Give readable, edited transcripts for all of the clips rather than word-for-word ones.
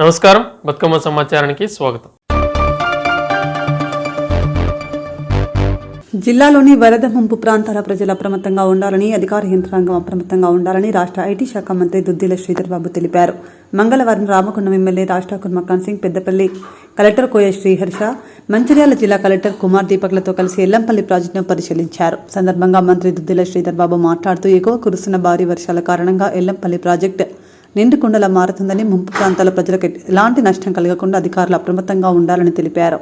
నమస్కారం, బతుకమ్మ సమాచారానికి స్వాగతం. జిల్లాలోని వరద ముంపు ప్రాంతాల ప్రజలు అప్రమత్తంగా ఉండాలని, అధికార యంత్రాంగం అప్రమత్తంగా ఉండాలని రాష్ట్ర ఐటీ శాఖ మంత్రి దుద్దిల శ్రీధర్ బాబు తెలిపారు. మంగళవారం రామగుండం ఎమ్మెల్యే రాష్ట్రాకుర్ మకాన్ సింగ్, పెద్దపల్లి కలెక్టర్ కోయ శ్రీహర్ష, మంచిర్యాల జిల్లా కలెక్టర్ కుమార్ దీపక్లతో కలిసి ఎల్లంపల్లి ప్రాజెక్టును పరిశీలించారు. సందర్భంగా మంత్రి దుద్దిల శ్రీధర్ బాబు మాట్లాడుతూ, ఎగువ కురుస్తున్న భారీ వర్షాల కారణంగా ఎల్లంపల్లి ప్రాజెక్టు నిండుకుండలా మారుతుందని, ముంపు ప్రాంతాల ప్రజలకు ఎలాంటి నష్టం కలగకుండా అధికారులు అప్రమత్తంగా ఉండాలని తెలిపారు.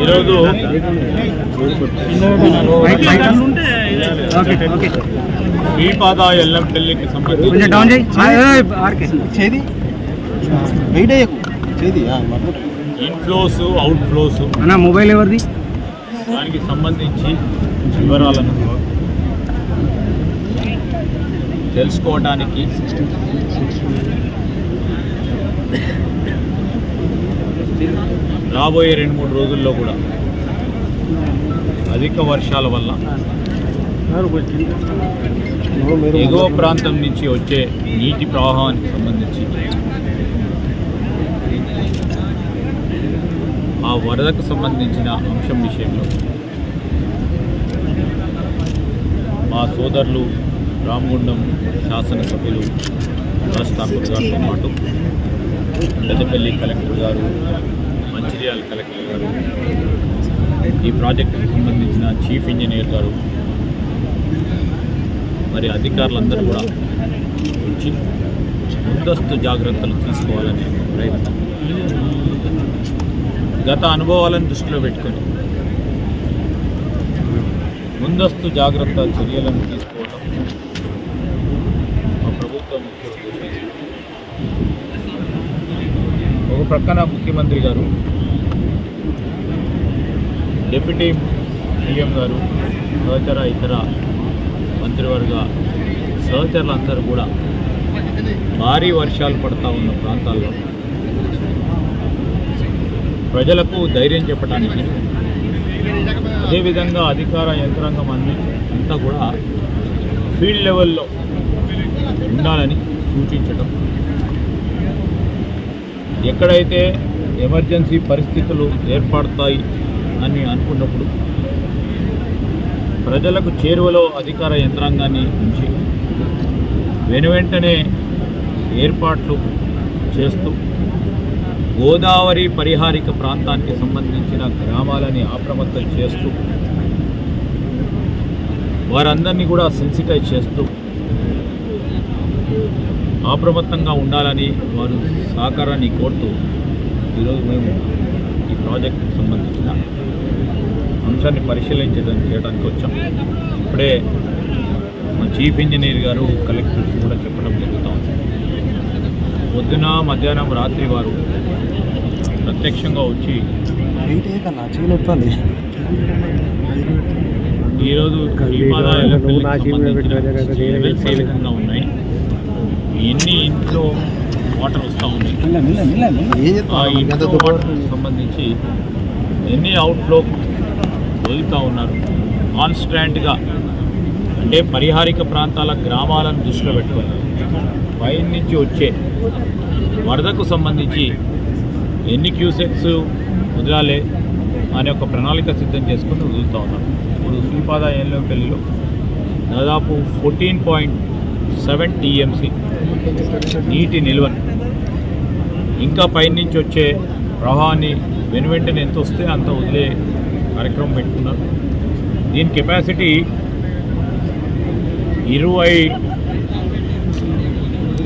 ఈరోజు శ్రీపాద ఎల్లంపల్లికి సంబంధించి ఇన్ఫ్లోస్ అవుట్ ఫ్లోస్ మొబైల్ ఎవరిది దానికి సంబంధించి వివరాలను తెలుసుకోవడానికి రాబోయే 2-3 రోజుల్లో కూడా అధిక వర్షాల వల్ల ఎగువ ప్రాంతం నుంచి వచ్చే నీటి ప్రవాహానికి సంబంధించి ఆ వరదకు సంబంధించిన అంశం విషయంలో మా సోదరులు రామగుండం శాసనసభ్యులు రాజ్ ఠాకూర్ గారితో పాటు పెద్దపల్లి కలెక్టర్ గారు, మంచిర్యాల కలెక్టర్ గారు, ఈ ప్రాజెక్టుకు సంబంధించిన చీఫ్ ఇంజనీర్ గారు, మరి అధికారులందరూ కూడా వచ్చి ముందస్తు జాగ్రత్తలు తీసుకోవాలనే ప్రయత్నం, గత అనుభవాలను దృష్టిలో పెట్టుకొని ముందస్తు జాగ్రత్త చర్యలను తీసుకోవడం మా ప్రభుత్వం ముఖ్య ఉద్దేశం. ఒక ప్రక్కన ముఖ్యమంత్రి గారు, డిప్యూటీ సీఎం గారు, సహచర ఇతర మంత్రివర్గ సహచరులందరూ కూడా భారీ వర్షాలు పడతా ఉన్న ప్రాంతాల్లో ప్రజలకు ధైర్యం చెప్పడానికి, అదేవిధంగా అధికార యంత్రాంగం అంతా కూడా ఫీల్డ్ లెవెల్లో ఉండాలని సూచించడం, ఎక్కడైతే ఎమర్జెన్సీ పరిస్థితులు ఏర్పడతాయి అని అనుకున్నప్పుడు ప్రజలకు చేరువలో అధికార యంత్రాంగాన్ని ఉంచి వెనువెంటనే ఏర్పాట్లు చేస్తూ గోదావరి పరిహారిక ప్రాంతానికి సంబంధించిన గ్రామాలని అప్రమత్తం చేస్తూ వారందరినీ కూడా సెన్సిటైజ్ చేస్తూ అప్రమత్తంగా ఉండాలని వారు సహకారాన్ని కోరుతూ ఈరోజు మేము ఈ ప్రాజెక్టుకు సంబంధించిన అంశాన్ని చేయడానికి వచ్చాం. ఇప్పుడే మా చీఫ్ ఇంజనీర్ గారు, కలెక్టర్స్ కూడా చెప్పడం జరుగుతూ ఉంది. పొద్దున, మధ్యాహ్నం, రాత్రి వారు ప్రత్యక్షంగా వచ్చి ఈరోజు ఏ విధంగా ఉన్నాయి, ఎన్ని ఇంట్లో వాటర్ వస్తూ ఉన్నాయి, ఆ ఇంట్లో వాటర్కి సంబంధించి ఎన్ని అవుట్ఫ్లో వదులుతూ ఉన్నారు, కాన్స్టాంట్గా అంటే పరిహారిక ప్రాంతాల గ్రామాలను దృష్టిలో పెట్టుకొని పైన నుంచి వచ్చే వరదకు సంబంధించి ఎన్ని క్యూసెక్స్ వదలాలి అనే ఒక ప్రణాళిక సిద్ధం చేసుకుని వదులుతూ ఉన్నారు. ఇప్పుడు శ్రీపాద ఎల్లంపల్లిలో దాదాపు 14.7 టీఎంసీ నీటి నిల్వను, ఇంకా పైనుంచి వచ్చే ప్రవాహాన్ని వెనువెంటనే ఎంత వస్తే అంత వదిలే కార్యక్రమం పెట్టుకున్నారు. దీని కెపాసిటీ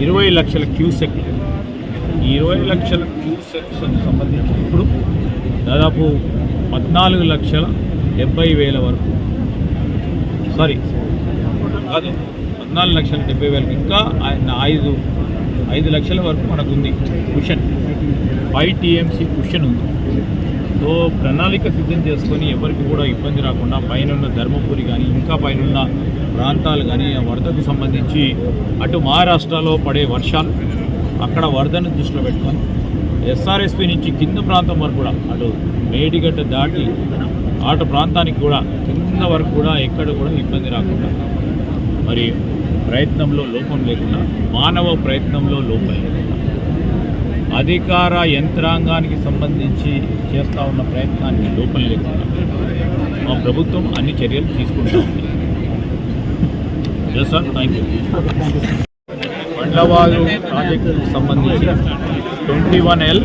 20 లక్షల క్యూసెక్. ఈ 20 లక్షల క్యూసెక్స్ సంబంధించి ఇప్పుడు దాదాపు 14,70,000 వరకు, సారీ కాదు 14,70,000, ఇంకా 5 లక్షల వరకు మనకు ఉంది కుషన్, 5 టీఎంసీ కుషన్ ఉంది. సో ప్రణాళిక సిద్ధం చేసుకొని ఎవరికి కూడా ఇబ్బంది రాకుండా పైన ధర్మపురి కానీ ఇంకా పైన ప్రాంతాలు కానీ ఆ వరదకు సంబంధించి అటు మహారాష్ట్రలో పడే వర్షాలు, అక్కడ వరదను దృష్టిలో పెట్టుకొని ఎస్ఆర్ఎస్పి నుంచి కింద ప్రాంతం వరకు కూడా అటు మేడిగడ్డ దాటి అటు ప్రాంతానికి కూడా కింద వరకు కూడా ఎక్కడ కూడా ఇబ్బంది రాకుండా, మరి ప్రయత్నంలో లోపం లేకుండా, మానవ ప్రయత్నంలో లోపం లేకుండా, అధికార యంత్రాంగానికి సంబంధించి చేస్తూ ఉన్న ప్రయత్నానికి లోపం లేకుండా మా ప్రభుత్వం అన్ని చర్యలు తీసుకుంటూ ఉంది. Yes sir, thank you. Bandlavagu ప్రాజెక్టుకు సంబంధించి 21L,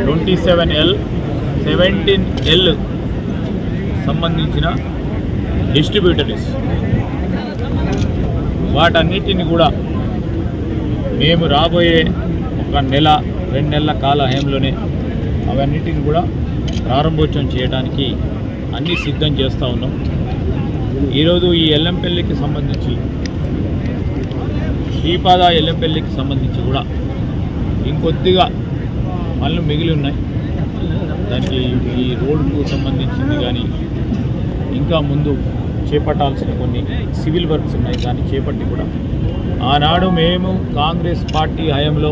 27L, 17L సంబంధించిన డిస్ట్రిబ్యూటరీస్ వాటన్నిటిని కూడా మేము రాబోయే 1 నెల 2 నెలల కాలహయంలోనే అవన్నిటిని కూడా ప్రారంభోత్సవం చేయడానికి అన్నీ సిద్ధం చేస్తూ ఉన్నాం. ఈరోజు ఈ ఎల్లంపల్లికి సంబంధించి, శ్రీపాద ఎల్లంపల్లికి సంబంధించి కూడా ఇంకొద్దిగా పనులు మిగిలి ఉన్నాయి. దానికి ఈ రోడ్డుకు సంబంధించింది కానీ ఇంకా ముందు చేపట్టాల్సిన కొన్ని సివిల్ వర్క్స్ ఉన్నాయి. దాన్ని చేపట్టి కూడా ఆనాడు మేము కాంగ్రెస్ పార్టీ హయాంలో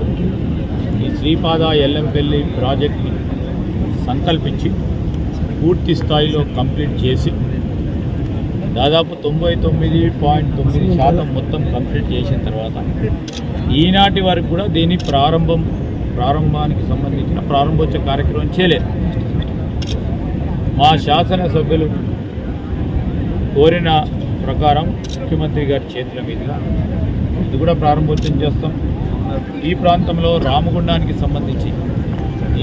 ఈ శ్రీపాద ఎల్లంపల్లి ప్రాజెక్ట్ని సంకల్పించి పూర్తి స్థాయిలో కంప్లీట్ చేసి దాదాపు 99.9% మొత్తం కంప్లీట్ చేసిన తర్వాత ఈనాటి వరకు కూడా దీని ప్రారంభానికి సంబంధించిన ప్రారంభోత్సవ కార్యక్రమం చేయలేదు. మా శాసనసభ్యులు కోరిన ప్రకారం ముఖ్యమంత్రి గారి చేతుల మీదుగా ఇది కూడా ప్రారంభోత్సవం చేస్తాం. ఈ ప్రాంతంలో రామగుండానికి సంబంధించి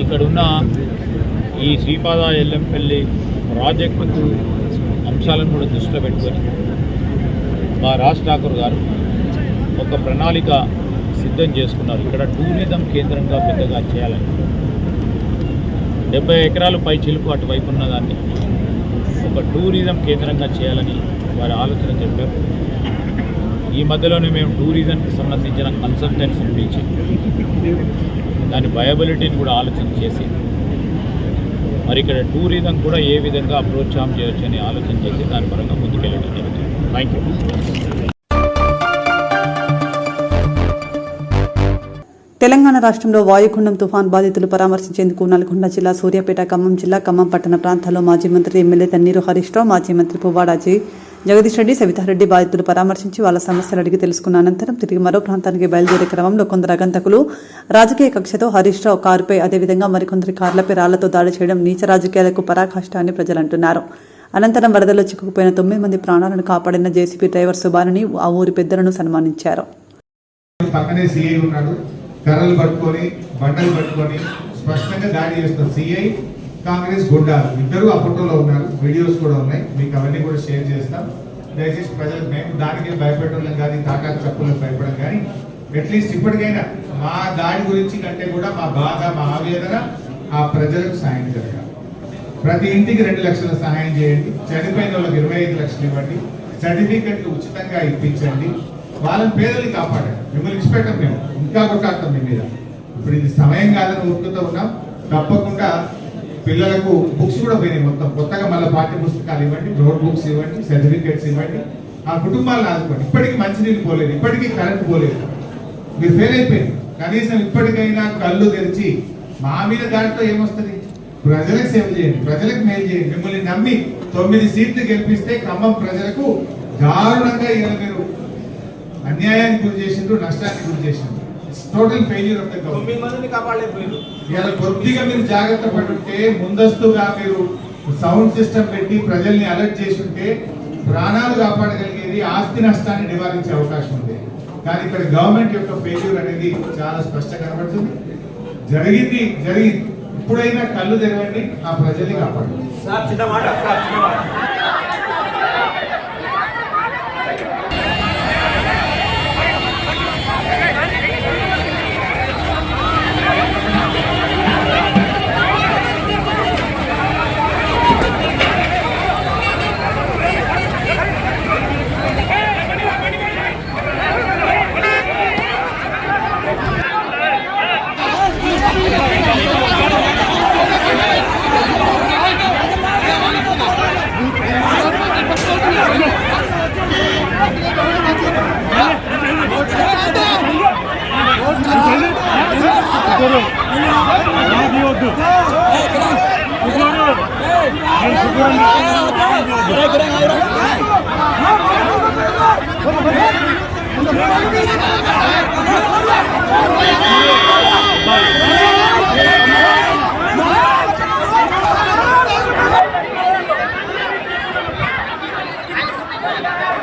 ఇక్కడున్న ఈ శ్రీపాద ఎల్లంపల్లి ప్రాజెక్టు అంశాలను కూడా దృష్టిలో పెట్టుకొని మా రాజ్ ఠాకూర్ గారు ఒక ప్రణాళిక సిద్ధం చేసుకున్నారు. ఇక్కడ టూరిజం కేంద్రంగా పెద్దగా చేయాలని 70 ఎకరాలు పై చిలుపు అటువైపు ఉన్న దాన్ని ఒక టూరిజం కేంద్రంగా చేయాలని వారి ఆలోచన చెప్పారు. ఈ మధ్యలోనే మేము టూరిజంకి సంబంధించిన కన్సల్టెన్సీని పిలిచి దాని వయబిలిటీని కూడా ఆలోచన చేసి మరి ఇక్కడ టూరిజం కూడా ఏ విధంగా ప్రోత్సాహం చేయొచ్చు అని ఆలోచన చేసి దాని పరంగా ముందుకెళ్ళడం జరుగుతుంది. Thank you. తెలంగాణ రాష్ట్రంలో వాయుగుండం తుఫాన్ బాధితులు పరామర్శించేందుకు నల్గొండ జిల్లా సూర్యాపేట, ఖమ్మం జిల్లా ఖమ్మం పట్టణ ప్రాంతాల్లో మాజీ మంత్రి ఎమ్మెల్యే తన్నీరు హరీష్ రావు, మాజీ మంత్రి పువ్వాడాజీ జగదీష్ రెడ్డి, సవితారెడ్డి బాధితులు పరామర్శించి వాళ్ళ సమస్యలు అడిగి తెలుసుకున్న అనంతరం తిరిగి మరో ప్రాంతానికి బయలుదేరే క్రమంలో కొందరు అగంతకులు రాజకీయ కక్షతో హరీష్ రావు కారుపై, అదేవిధంగా మరికొందరి కార్లపై రాళ్లతో దాడి చేయడం నీచ రాజకీయాలకు పరాకాష్ట అని ప్రజలు అంటున్నారు. అనంతరం వరదలో చిక్కుకుపోయిన 9 మంది ప్రాణాలను కాపాడిన జేసీబీ డ్రైవర్ సుబానిని, ఆ ఊరి పెద్దలను సన్మానించారు. కర్రలు పట్టుకొని బండలు పట్టుకొని స్పష్టంగా దాడి చేస్తారు. సిఐ కాంగ్రెస్ గుండాలు ఇద్దరు ఆ ఫోటోలో ఉన్నారు, వీడియోస్ కూడా ఉన్నాయి, మీకు అవన్నీ కూడా షేర్ చేస్తాం. దయచేసి ప్రజలకు మేము దానికి భయపడడం కానీ తాటాకు చెప్పులకు భయపడడం కానీ అట్లీస్ట్ ఇప్పటికైనా మా దాడి గురించి కంటే కూడా మా బాధ, మా ఆవేదన ఆ ప్రజలకు సాయం జరగాలి. ప్రతి ఇంటికి 2 లక్షల సహాయం చేయండి, చనిపోయిన వాళ్ళకి 25 లక్షలు ఇవ్వండి, సర్టిఫికెట్లు ఉచితంగా ఇప్పించండి, వాళ్ళని పేదల్ని కాపాడండి. మిమ్మల్ని ఇచ్చిపెట్టాం, మేము ఇంకా కొట్టాడతాం మీ మీద. ఇప్పుడు ఇది సమయం కాదని ఊరుకుతూ ఉన్నాం. తప్పకుండా పిల్లలకు బుక్స్ కూడా పోయినాయి, మొత్తం కొత్తగా మళ్ళీ పాఠ్య పుస్తకాలు ఇవ్వండి, నోట్ బుక్స్ ఇవ్వండి, సర్టిఫికేట్స్ ఇవ్వండి, ఆ కుటుంబాలను ఆదుకోండి. ఇప్పటికీ మంచినీళ్ళు పోలేదు, ఇప్పటికీ కరెంట్ పోలేదు, మీరు ఫెయిల్ అయిపోయింది. కనీసం ఇప్పటికైనా కళ్ళు తెరిచి మా మీద దాంట్లో ఏమొస్తుంది, ప్రజలకు సేవ చేయండి, ప్రజలకు మేలు చేయండి. మిమ్మల్ని నమ్మి 9 సీట్లు గెలిపిస్తే ఖమ్మం ప్రజలకు దారుణంగా ఇలా మీరు అన్యాయానికి గురి చేసిండ్రు, నష్టానికి గురి చేసిండ్రు. Total failure of the government. ఇలా కొద్దిగా మీరు జాగ్రత్త పడుంటే, ముందస్తుగా మీరు సౌండ్ సిస్టమ్ పెట్టి ప్రజల్ని అలర్ట్ చేసి ఉంటే ప్రాణాలు కాపాడగలిగేది, ఆస్తి నష్టాన్ని నివారించే అవకాశం ఉంది. కానీ ఇక్కడ గవర్నమెంట్ యొక్క ఫెయిల్యూర్ అనేది చాలా స్పష్టంగా కనబడుతుంది. జరిగింది. ఇప్పుడైనా కళ్ళు తెరవండి, ఆ ప్రజల్ని కాపాడండి.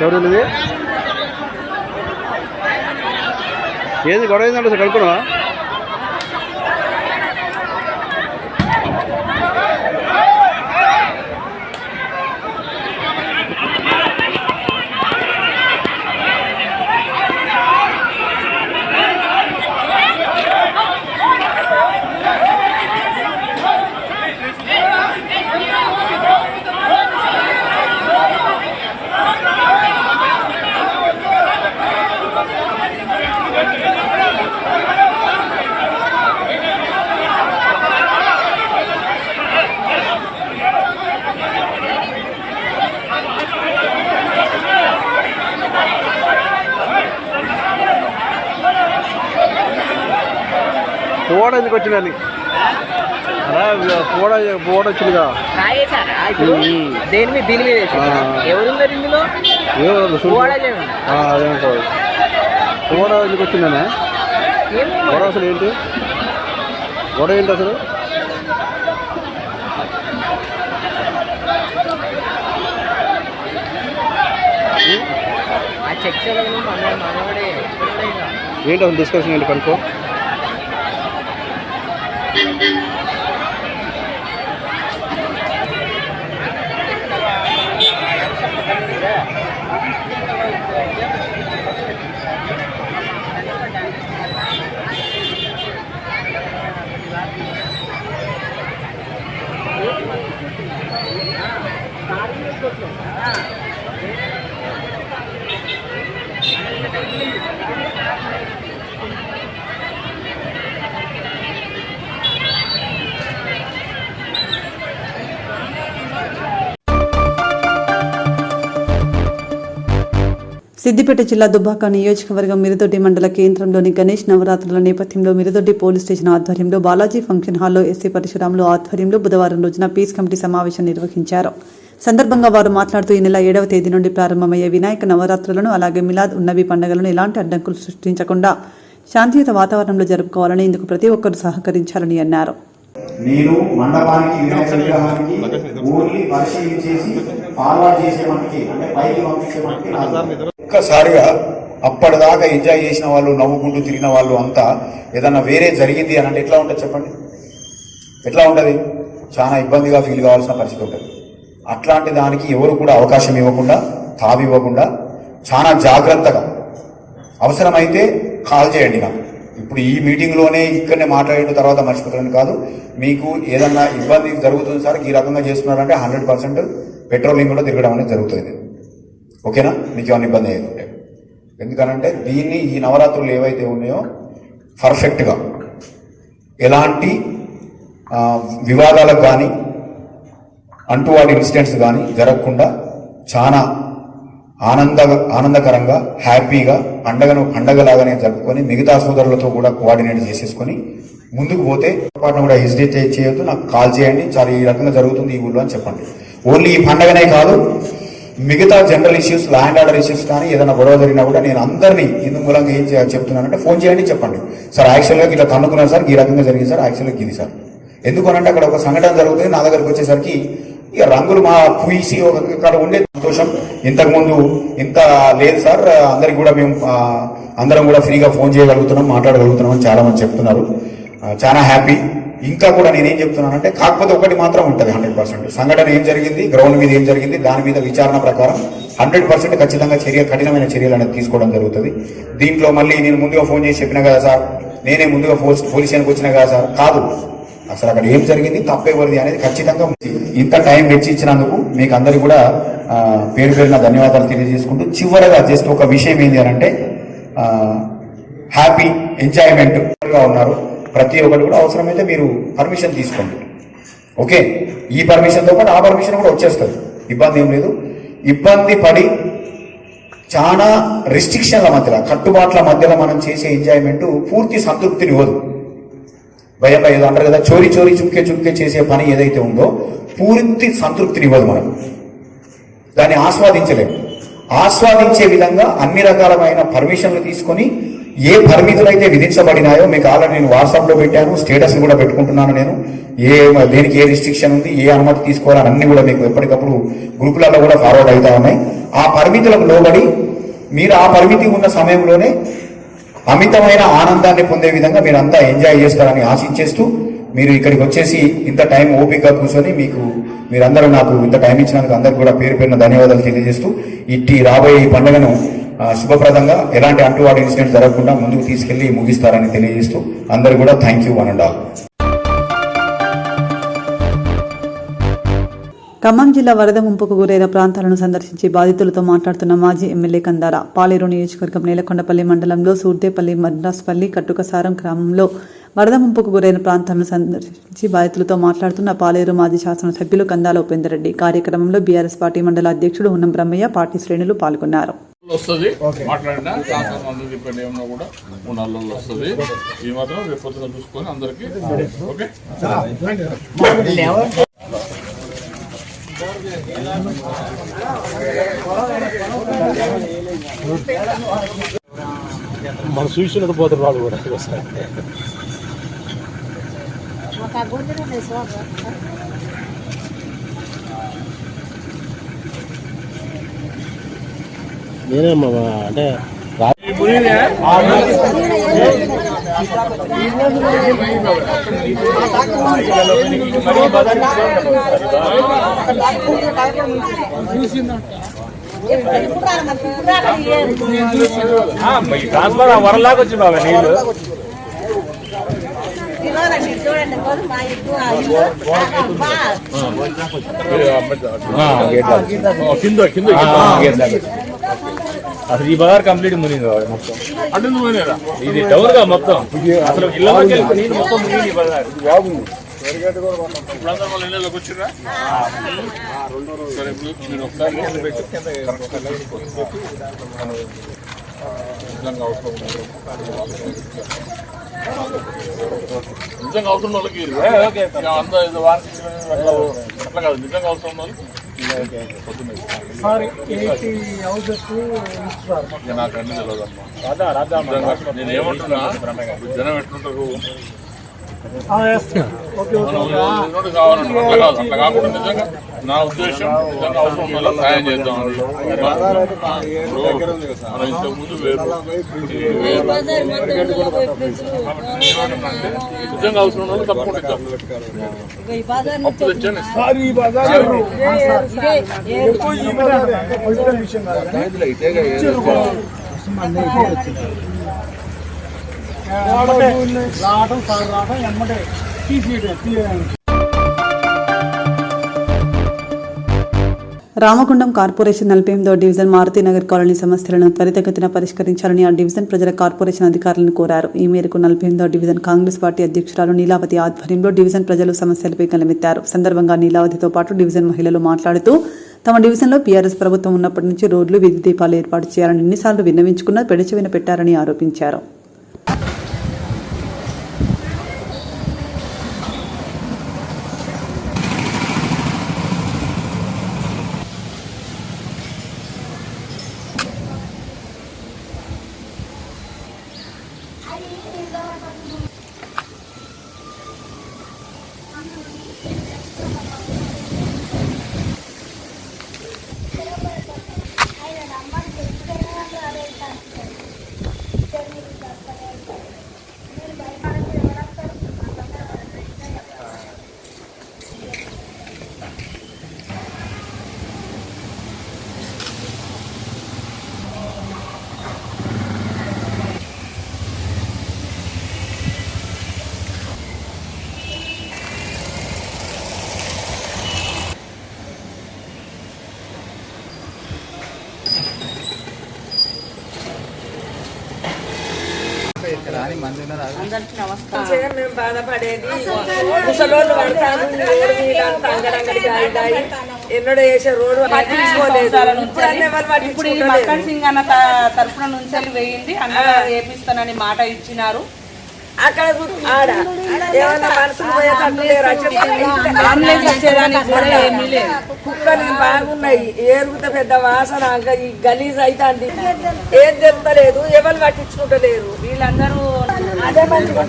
ఎవరు ఏది గొడవ ఏంటంటే సార్ కనుక్కున్నా పోవడం ఎందుకు వచ్చిందని పోవడం వచ్చిందిగా దేని మీద దీని మీద ఎవరున్నారు ఇందులో అదేంటారు పోవడం ఎందుకు వచ్చిందనే గొడవ అసలు ఏంటి గొడవ ఏంటి అసలు ఏంటి అసలు డిస్కషన్ ఏంటి కనుక్కో సిద్దిపేట జిల్లా దుబ్బాక నియోజకవర్గం మిరుదొడ్డి మండల కేంద్రంలోని గణేష్ నవరాత్రుల నేపథ్యంలో మిరుదొడ్డి పోలీస్ స్టేషన్ ఆధ్వర్యంలో బాలాజీ ఫంక్షన్ హాల్లో ఎస్సీ పరశురాములు ఆధ్వర్యంలో బుధవారం రోజున పీస్ కమిటీ సమావేశం నిర్వహించారు. సందర్భంగా వారు మాట్లాడుతూ ఈ నెల 7వ తేదీ నుండి ప్రారంభమయ్యే వినాయక నవరాత్రులను అలాగే మిలాద్ ఉన్నవి పండుగలను ఎలాంటి అడ్డంకులు సృష్టించకుండా శాంతియుత వాతావరణంలో జరుపుకోవాలని ఇందుకు ప్రతి ఒక్కరూ సహకరించాలని అన్నారు. నేను మండపానికి వినాయక విగ్రహానికి ఓన్లీ పరిశీలించేసి ఫార్వర్డ్ చేసే మనకి అంటే పైకి పంపించే మనకి ఒక్కసారిగా అప్పటిదాకా ఎంజాయ్ చేసిన వాళ్ళు నవ్వుకుంటూ తిరిగిన వాళ్ళు అంతా ఏదన్నా వేరే జరిగింది అని అంటే ఎట్లా ఉంటుంది చెప్పండి, ఎట్లా ఉంటుంది? చాలా ఇబ్బందిగా ఫీల్ కావాల్సిన పరిస్థితి ఉంటుంది. అట్లాంటి దానికి ఎవరు కూడా అవకాశం ఇవ్వకుండా తావివ్వకుండా చాలా జాగ్రత్తగా అవసరమైతే కాల్ చేయండి. నాకు ఇప్పుడు ఈ మీటింగ్లోనే ఇక్కడనే మాట్లాడిన తర్వాత మర్చిపోతారని కాదు, మీకు ఏదన్నా ఇబ్బంది జరుగుతుంది సార్ ఈ రకంగా చేస్తున్నారంటే 100% పెట్రోలింగ్ కూడా తిరగడం అనేది జరుగుతుంది. ఓకేనా? మీకు ఏమైనా ఇబ్బంది అయ్యేది ఉంటే, ఎందుకనంటే దీన్ని ఈ నవరాత్రులు ఏవైతే ఉన్నాయో పర్ఫెక్ట్గా ఎలాంటి వివాదాలకు కానీ అంటువాడి ఇన్సిడెంట్స్ కానీ జరగకుండా చాలా ఆనందకరంగా హ్యాపీగా పండగలాగానే జరుపుకొని మిగతా సోదరులతో కూడా కోఆర్డినేట్ చేసేసుకొని ముందుకు పోతే పాటు కూడా హెసిటేట్ చేయొద్దు, నాకు కాల్ చేయండి, చాలా ఈ రకంగా జరుగుతుంది ఈ ఊళ్ళో అని చెప్పండి. ఓన్లీ ఈ పండగనే కాదు, మిగతా general issues, land order issues కానీ ఏదైనా గొడవ జరిగినా కూడా నేను అందరినీ ఇందు మూలంగా ఏం చెప్తున్నానంటే ఫోన్ చేయండి, చెప్పండి సార్ యాక్చువల్గా ఇట్లా తన్నుకున్నారు సార్, ఈ రకంగా జరిగింది సార్, యాక్చువల్గా ఇది సార్. ఎందుకనంటే అక్కడ ఒక సంఘటన జరుగుతుంది, నా దగ్గరకు వచ్చేసరికి ఇక రంగులు మా పూసి ఇక్కడ ఉండే సంతోషం ఇంతకుముందు ఇంత లేదు సార్, అందరికి కూడా మేము అందరం కూడా ఫ్రీగా ఫోన్ చేయగలుగుతున్నాం, మాట్లాడగలుగుతున్నాం అని చాలా మంది చెప్తున్నారు. చాలా హ్యాపీ. ఇంకా కూడా నేనేం చెప్తున్నానంటే కాకపోతే ఒకటి మాత్రం ఉంటుంది, 100% సంఘటన ఏం జరిగింది, గ్రౌండ్ మీద ఏం జరిగింది, దాని మీద విచారణ ప్రకారం 100% ఖచ్చితంగా కఠినమైన చర్యలు అనేది తీసుకోవడం జరుగుతుంది. దీంట్లో మళ్ళీ నేను ముందుగా ఫోన్ చేసి చెప్పినా కదా సార్, నేనే ముందుగా పోలీస్ స్టేషన్కి వచ్చినా కదా సార్, కాదు, అసలు అక్కడ ఏం జరిగింది, తప్పేవరిది అనేది ఖచ్చితంగా ఇంత టైం వెచ్చించినందుకు మీకు అందరికీ కూడా పేరు పేరున ధన్యవాదాలు తెలియజేసుకుంటూ చివరగా జస్ట్ ఒక విషయం ఏంటి అని అంటే హ్యాపీ ఎంజాయ్మెంట్గా ఉన్నారు. ప్రతి ఒక్కటి కూడా అవసరమైతే మీరు పర్మిషన్ తీసుకోండి. ఓకే, ఈ పర్మిషన్తో పాటు ఆ పర్మిషన్ కూడా వచ్చేస్తుంది, ఇబ్బంది ఏం లేదు. ఇబ్బంది పడి చాలా రిస్ట్రిక్షన్ల మధ్యలో, కట్టుబాట్ల మధ్యలో మనం చేసే ఎంజాయ్మెంట్ పూర్తి సంతృప్తిని ఇవ్వదు. భయం ఏదో అంటారు కదా, చోరీ చుక్కే చేసే పని ఏదైతే ఉందో పూర్తి సంతృప్తిని ఇవ్వదు. మనం దాన్ని ఆస్వాదించలేము. ఆస్వాదించే విధంగా అన్ని రకాలమైన పర్మిషన్లు తీసుకొని ఏ పరిమితులు అయితే విధించబడినాయో మీకు ఆల్రెడీ నేను వాట్సాప్లో పెట్టాను, స్టేటస్ కూడా పెట్టుకుంటున్నాను. నేను దేనికి ఏ రిస్ట్రిక్షన్ ఉంది, ఏ అనుమతి తీసుకోవాలని అన్ని కూడా మీకు ఎప్పటికప్పుడు గ్రూపులలో కూడా ఫార్వర్డ్ అవుతా ఉన్నాయి. ఆ పరిమితులకు లోబడి మీరు ఆ పరిమితి ఉన్న సమయంలోనే అమితమైన ఆనందాన్ని పొందే విధంగా మీరంతా ఎంజాయ్ చేస్తారని ఆశించేస్తూ మీరు ఇక్కడికి వచ్చేసి ఇంత టైం ఓపికగా కూర్చొని మీరందరూ నాకు ఇంత టైం ఇచ్చినందుకు అందరికీ కూడా పేరు పేరున ధన్యవాదాలు తెలియజేస్తూ ఇట్టి రాబోయే ఈ పండుగను శుభప్రదంగా ఎలాంటి అంటువాడి ఇన్సిడెంట్ జరగకుండా ముందుకు తీసుకెళ్లి ముగిస్తారని తెలియజేస్తూ అందరూ కూడా thank you one and all. Khammam జిల్లా వరద ముంపుకు గురైన ప్రాంతాలను సందర్శించి బాధితులతో మాట్లాడుతున్న మాజీ ఎమ్మెల్యే కందార పాలేరు నియోజకవర్గం నేలకొండపల్లి మండలంలో సూర్దేపల్లి మద్రాస్పల్లి కట్టుకసారం గ్రామంలో వరద ముంపుకు గురైన ప్రాంతాలను సందర్శించి బాధితులతో మాట్లాడుతున్న పాలేరు మాజీ శాసనసభ్యులు కందాల ఉపేందర్ రెడ్డి. కార్యక్రమంలో బీఆర్ఎస్ పార్టీ మండల అధ్యక్షుడు ఉన్నం బ్రహ్మయ్య, పార్టీ శ్రేణులు పాల్గొన్నారు. వస్తుంది మాట్లాడినా ట్రాన్స్ఫర్ అందరికి డిపెండ్ ఏమన్నా కూడా 3-4 రోజులు వస్తుంది. ఈ మాత్రం రేపు పొద్దున చూసుకొని అందరికి ఓకే. మన చూసినట్టు పోతారు వాళ్ళు కూడా. నేనేమ్మా అంటే ట్రాన్స్ఫర్ వరలాగా వచ్చి బాబా నీళ్ళు కింద కింద అసలు ఈ బజార్ కంప్లీట్ మునిగింది మొత్తం. అంటే నువ్వేనేరా ఇది టౌన్ గా మొత్తం అసలు ఇళ్ళకి నీళ్ళు మొత్తం మునిగింది ఈ బజార్. ఇప్పుడు అందరూ వాళ్ళ ఇళ్ళలోకి వచ్చిర్రా? సరే ఇప్పుడు మీరు ఒకసారి నిజంగా అవసరం నిజంగా అవసరం వాళ్ళకి అంతా ఇది వారికి అట్లా కాదు. నిజంగా అవసరం వాళ్ళకి నాకు అన్ని తెలియదమ్మా. నేను ఏమంటున్నా జనం ఎట్లుంటారు కావాలంటే అట్లా కాదు. అట్లా కాకుండా నిజంగా నా ఉద్దేశం నిజంగా అవసరం వల్ల సాయం చేద్దాం. మనం ఇంతకుముందు నిజంగా అవసరం వల్ల తప్పకుండా ఇద్దాం. అప్పు తెచ్చాను రామగుండం కార్పొరేషన్ 48వ డివిజన్ మారుతినగర్ కాలనీ సమస్యలను త్వరితగతిన పరిష్కరించాలని ఆ డివిజన్ ప్రజల కార్పొరేషన్ అధికారులను కోరారు. ఈ మేరకు 48వ డివిజన్ కాంగ్రెస్ పార్టీ అధ్యక్షురాలు నీలావతి ఆధ్వర్యంలో డివిజన్ ప్రజలు సమస్యలపై గలమెత్తారు. సందర్భంగా నీలావతితో పాటు డివిజన్ మహిళలు మాట్లాడుతూ తమ డివిజన్లో పీఆర్ఎస్ ప్రభుత్వం ఉన్నప్పటి నుంచి రోడ్లు, వీధి దీపాలు ఏర్పాటు చేయాలని ఎన్నిసార్లు విన్నవించుకున్నా పెడచెవిన పెట్టారని ఆరోపించారు. మేము బాధపడేది ముసలోళ్ళు పడతారు. రోడ్డు మీద అంగడంగడి గాయి ఎన్నడో వేసే రోడ్డు ఇప్పుడు ఈ మక్కన్ సింగ్ అన్న తరఫున నుంచి వేయింది అన్న వేపిస్తానని మాట ఇచ్చినారు. అక్కడ ఆడ ఏమన్నా మనసులు పోయేటట్టు లేరు. కుక్కలు బాగున్నాయి, ఏరుగుతే పెద్ద వాసన, ఈ గలీజ్ అవుతుంది. ఏం తెలుస్తలేదు, ఎవరు పట్టించుకుంటలేరు. వీళ్ళందరూ అదే మంచిగా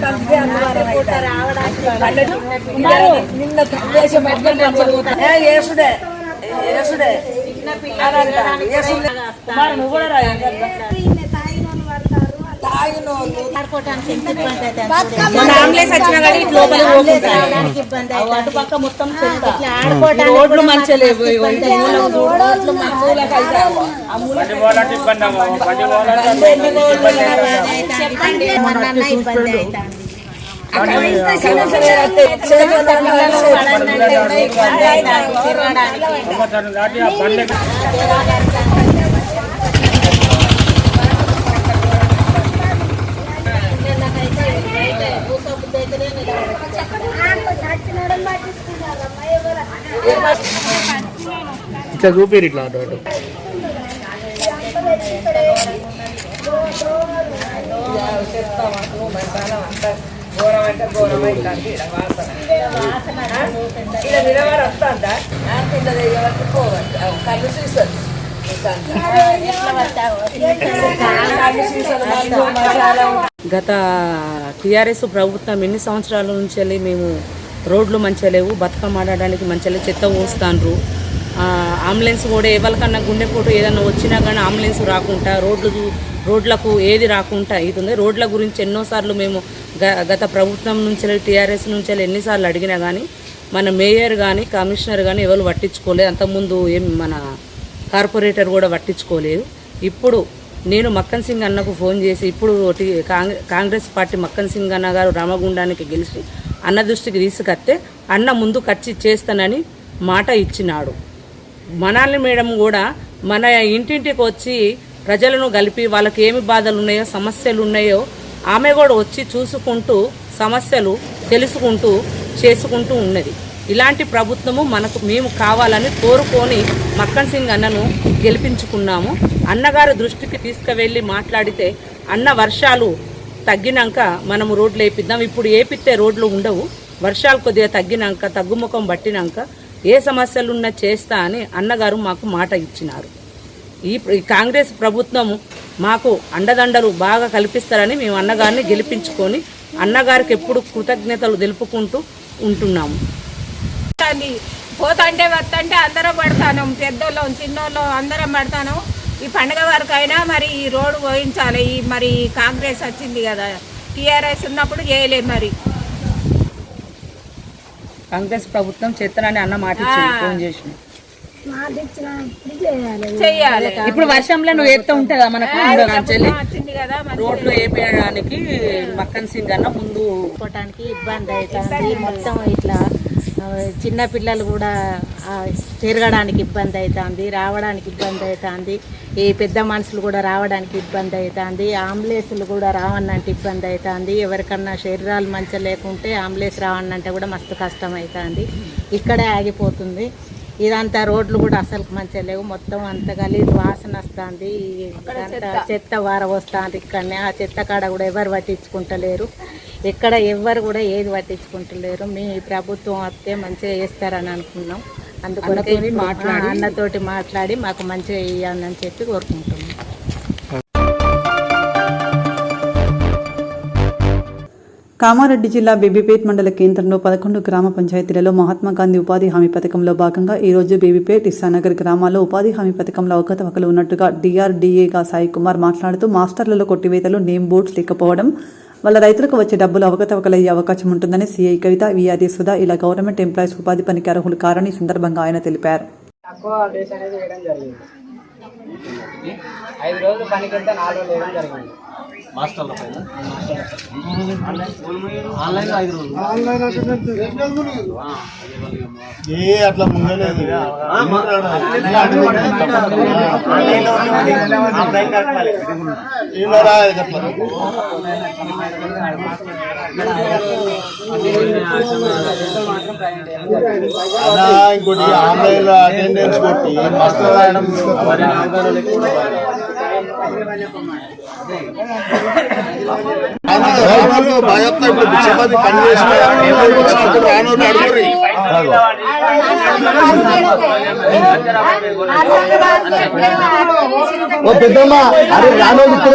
నిన్న ఏసుడే ఏసుడే నువ్వు కూడా రాయ అటుపక్క మొత్తం రోడ్లు మంచిగా లేవు. ఇట్లా చూపేరు ఇట్లా చెప్తాను మధ్యాహ్నం అంత ఘోరం అంటే ఘోరం అవుతుంది ఇలా నిలబడి వస్తుందా కింద పోవచ్చు కళ్ళు చూసొచ్చు గత టీఆర్ఎస్ ప్రభుత్వం ఎన్ని సంవత్సరాల నుంచి వెళ్ళి మేము రోడ్లు మంచిగా లేవు, బతుకమ్మ ఆడడానికి మంచిగా లేవు, చెత్త పోస్తాండ్రు, అంబులెన్స్ కూడా ఎవరికన్నా గుండెపోటు ఏదైనా వచ్చినా కానీ అంబులెన్స్ రాకుండా రోడ్లకు ఏది రాకుండా అవుతుంది. రోడ్ల గురించి ఎన్నోసార్లు మేము గత ప్రభుత్వం నుంచి టీఆర్ఎస్ నుంచి ఎన్నిసార్లు అడిగినా కానీ మన మేయర్ కానీ కమిషనర్ కానీ ఎవరు పట్టించుకోలేదు. అంతకుముందు మన కార్పొరేటర్ కూడా పట్టించుకోలేదు. ఇప్పుడు నేను మక్కన్ సింగ్ అన్నకు ఫోన్ చేసి ఇప్పుడు కాంగ్రెస్ పార్టీ మక్కన్ సింగ్ అన్న గారు రామగుండానికి గెలిచి అన్న దృష్టికి తీసుకొస్తే అన్న ముందు ఖర్చు చేస్తానని మాట ఇచ్చినాడు. మనాలి మేడం కూడా మన ఇంటింటికి వచ్చి ప్రజలను కలిపి వాళ్ళకి ఏమి బాధలు ఉన్నాయో సమస్యలు ఉన్నాయో ఆమె కూడా వచ్చి చూసుకుంటూ సమస్యలు తెలుసుకుంటూ చేసుకుంటూ ఉన్నది. ఇలాంటి ప్రభుత్వము మేము కావాలని కోరుకొని మక్కన్ సింగ్ అన్నను గెలిపించుకున్నాము. అన్నగారు దృష్టికి తీసుకువెళ్ళి మాట్లాడితే అన్న వర్షాలు తగ్గినాక మనము రోడ్లు వేపిద్దాం, ఇప్పుడు వేపిస్తే రోడ్లు ఉండవు, వర్షాలు కొద్దిగా తగ్గినాక తగ్గుముఖం పట్టినాక ఏ సమస్యలున్నా చేస్తా అని అన్నగారు మాకు మాట ఇచ్చినారు. ఈ కాంగ్రెస్ ప్రభుత్వం మాకు అండదండలు బాగా కల్పిస్తారని మేము అన్నగారిని గెలిపించుకొని అన్నగారికి ఎప్పుడు కృతజ్ఞతలు తెలుపుకుంటూ ఉంటున్నాము. పోతంటే వస్తుంటే అందరం పడతాను, పెద్దోళ్ళం చిన్నోళ్ళం అందరం పడతాను. ఈ పండుగ వరకు అయినా మరి ఈ రోడ్డు పోయించాలి. మరి కాంగ్రెస్ వచ్చింది కదా, టీఆర్ఎస్ ఉన్నప్పుడు చేయలేదు. మరి కాంగ్రెస్ ప్రభుత్వం చేస్తానని అన్న మాట ఇచ్చింది, ఫోన్ చేసి చెయ్యాలి. ఇప్పుడు వర్షంలో నువ్వు ఎత్త ఉంటుందా మనకు రోడ్లు వేపేయడానికి మక్కన్ సింగ్ అన్న ముందు పోవటానికి ఇబ్బంది అవుతుంది. మొత్తం ఇట్లా చిన్న పిల్లలు కూడా తిరగడానికి ఇబ్బంది అవుతుంది, రావడానికి ఇబ్బంది అవుతుంది. ఈ పెద్ద మనుషులు కూడా రావడానికి ఇబ్బంది అవుతుంది. అంబులెన్స్లు కూడా రావన్నంటే ఇబ్బంది అవుతుంది. ఎవరికన్నా శరీరాలు మంచిగా లేకుంటే అంబులెన్స్ రావన్నంటే కూడా మస్తు కష్టం అవుతుంది. ఇక్కడే ఆగిపోతుంది. ఇదంతా రోడ్లు కూడా అసలు మంచిగా లేవు, మొత్తం అంత గలీజ్ వాసన వస్తుంది. చెత్త వార వస్తుంది ఇక్కడనే. ఆ చెత్త కాడ కూడా ఎవరు పట్టించుకుంటలేరు, ఎక్కడ ఎవరు కూడా ఏది పట్టించుకుంటలేరు. మీ ప్రభుత్వం వస్తే మంచిగా చేస్తారని అనుకున్నాం. అందుకొరకు అన్నతోటి మాట్లాడి మాకు మంచిగా ఇవ్వాలని చెప్పి కోరుకుంటున్నాం. కామారెడ్డి జిల్లా బేబీపేట్ మండల కేంద్రంలో 11 గ్రామ పంచాయతీలలో మహాత్మాగాంధీ ఉపాధి హామీ పథకంలో భాగంగా ఈరోజు బేబీపేట్ ఇస్సానగర్ గ్రామాల్లో ఉపాధి హామీ పథకంలో అవకతవకలు ఉన్నట్టుగా డిఆర్డీఏగా సాయి కుమార్ మాట్లాడుతూ మాస్టర్లలో కొట్టివేతలు నేమ్ బోర్డ్స్ లేకపోవడం వల్ల రైతులకు వచ్చే డబ్బులు అవకతవకలయ్యే అవకాశం ఉంటుందని సీఐ కవిత, విఆర్ఏ సుధా ఇలా గవర్నమెంట్ ఎంప్లాయీస్ ఉపాధి పనికి అర్హులు కారని సందర్భంగా ఆయన తెలిపారు. 5 రోజులు పనికి వెళ్తే 4 రోజులు వేయడం జరిగింది. మాస్టర్ల పైన ఆన్లైన్ 5 రోజులు అట్లా ముంగలేదు. ఇంకోటి ఆన్లైన్ లో అటెండెన్స్ కొట్టి మాస్టర్ రాయడం పని చేసిన పెద్దమ్మా అరే రానోళ్ళు ఇక్కడ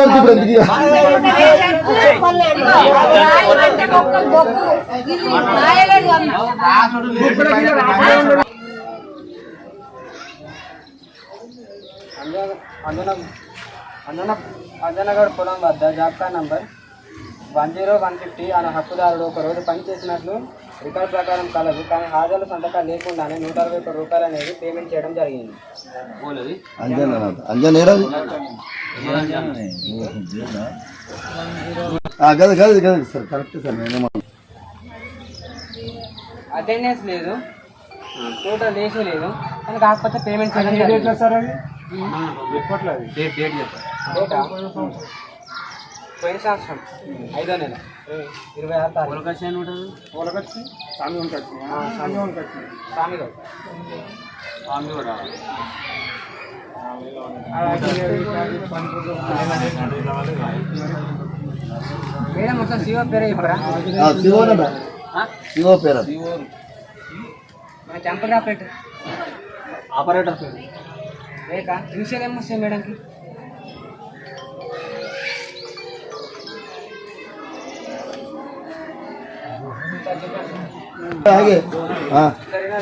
అంజనగఢ్ పొలం వద్ద జాబితా నంబర్ 10150 అనే హక్కుదారుడు ఒక రోజు పనిచేసినట్లు రికార్డు ప్రకారం కలదు. కానీ హాజరు సంతకాలు లేకుండానే 161 రూపాయలు అనేది పేమెంట్ చేయడం జరిగింది. అటెండెన్స్ లేదు, టోటల్ వేసే లేదు, కానీ కాకపోతే పేమెంట్ చేయడం పోయిన సంవత్సరం 5వ నెల 26 తారీఖు. మేడం ఒకసారి శివ పేరే చెప్పరా శివ పేరు మన టెంపర్ ఆపరేటర్ ఆపరేటర్ పేరు లేక ఇనిషియల్ ఏమొస్తాయి మేడంకి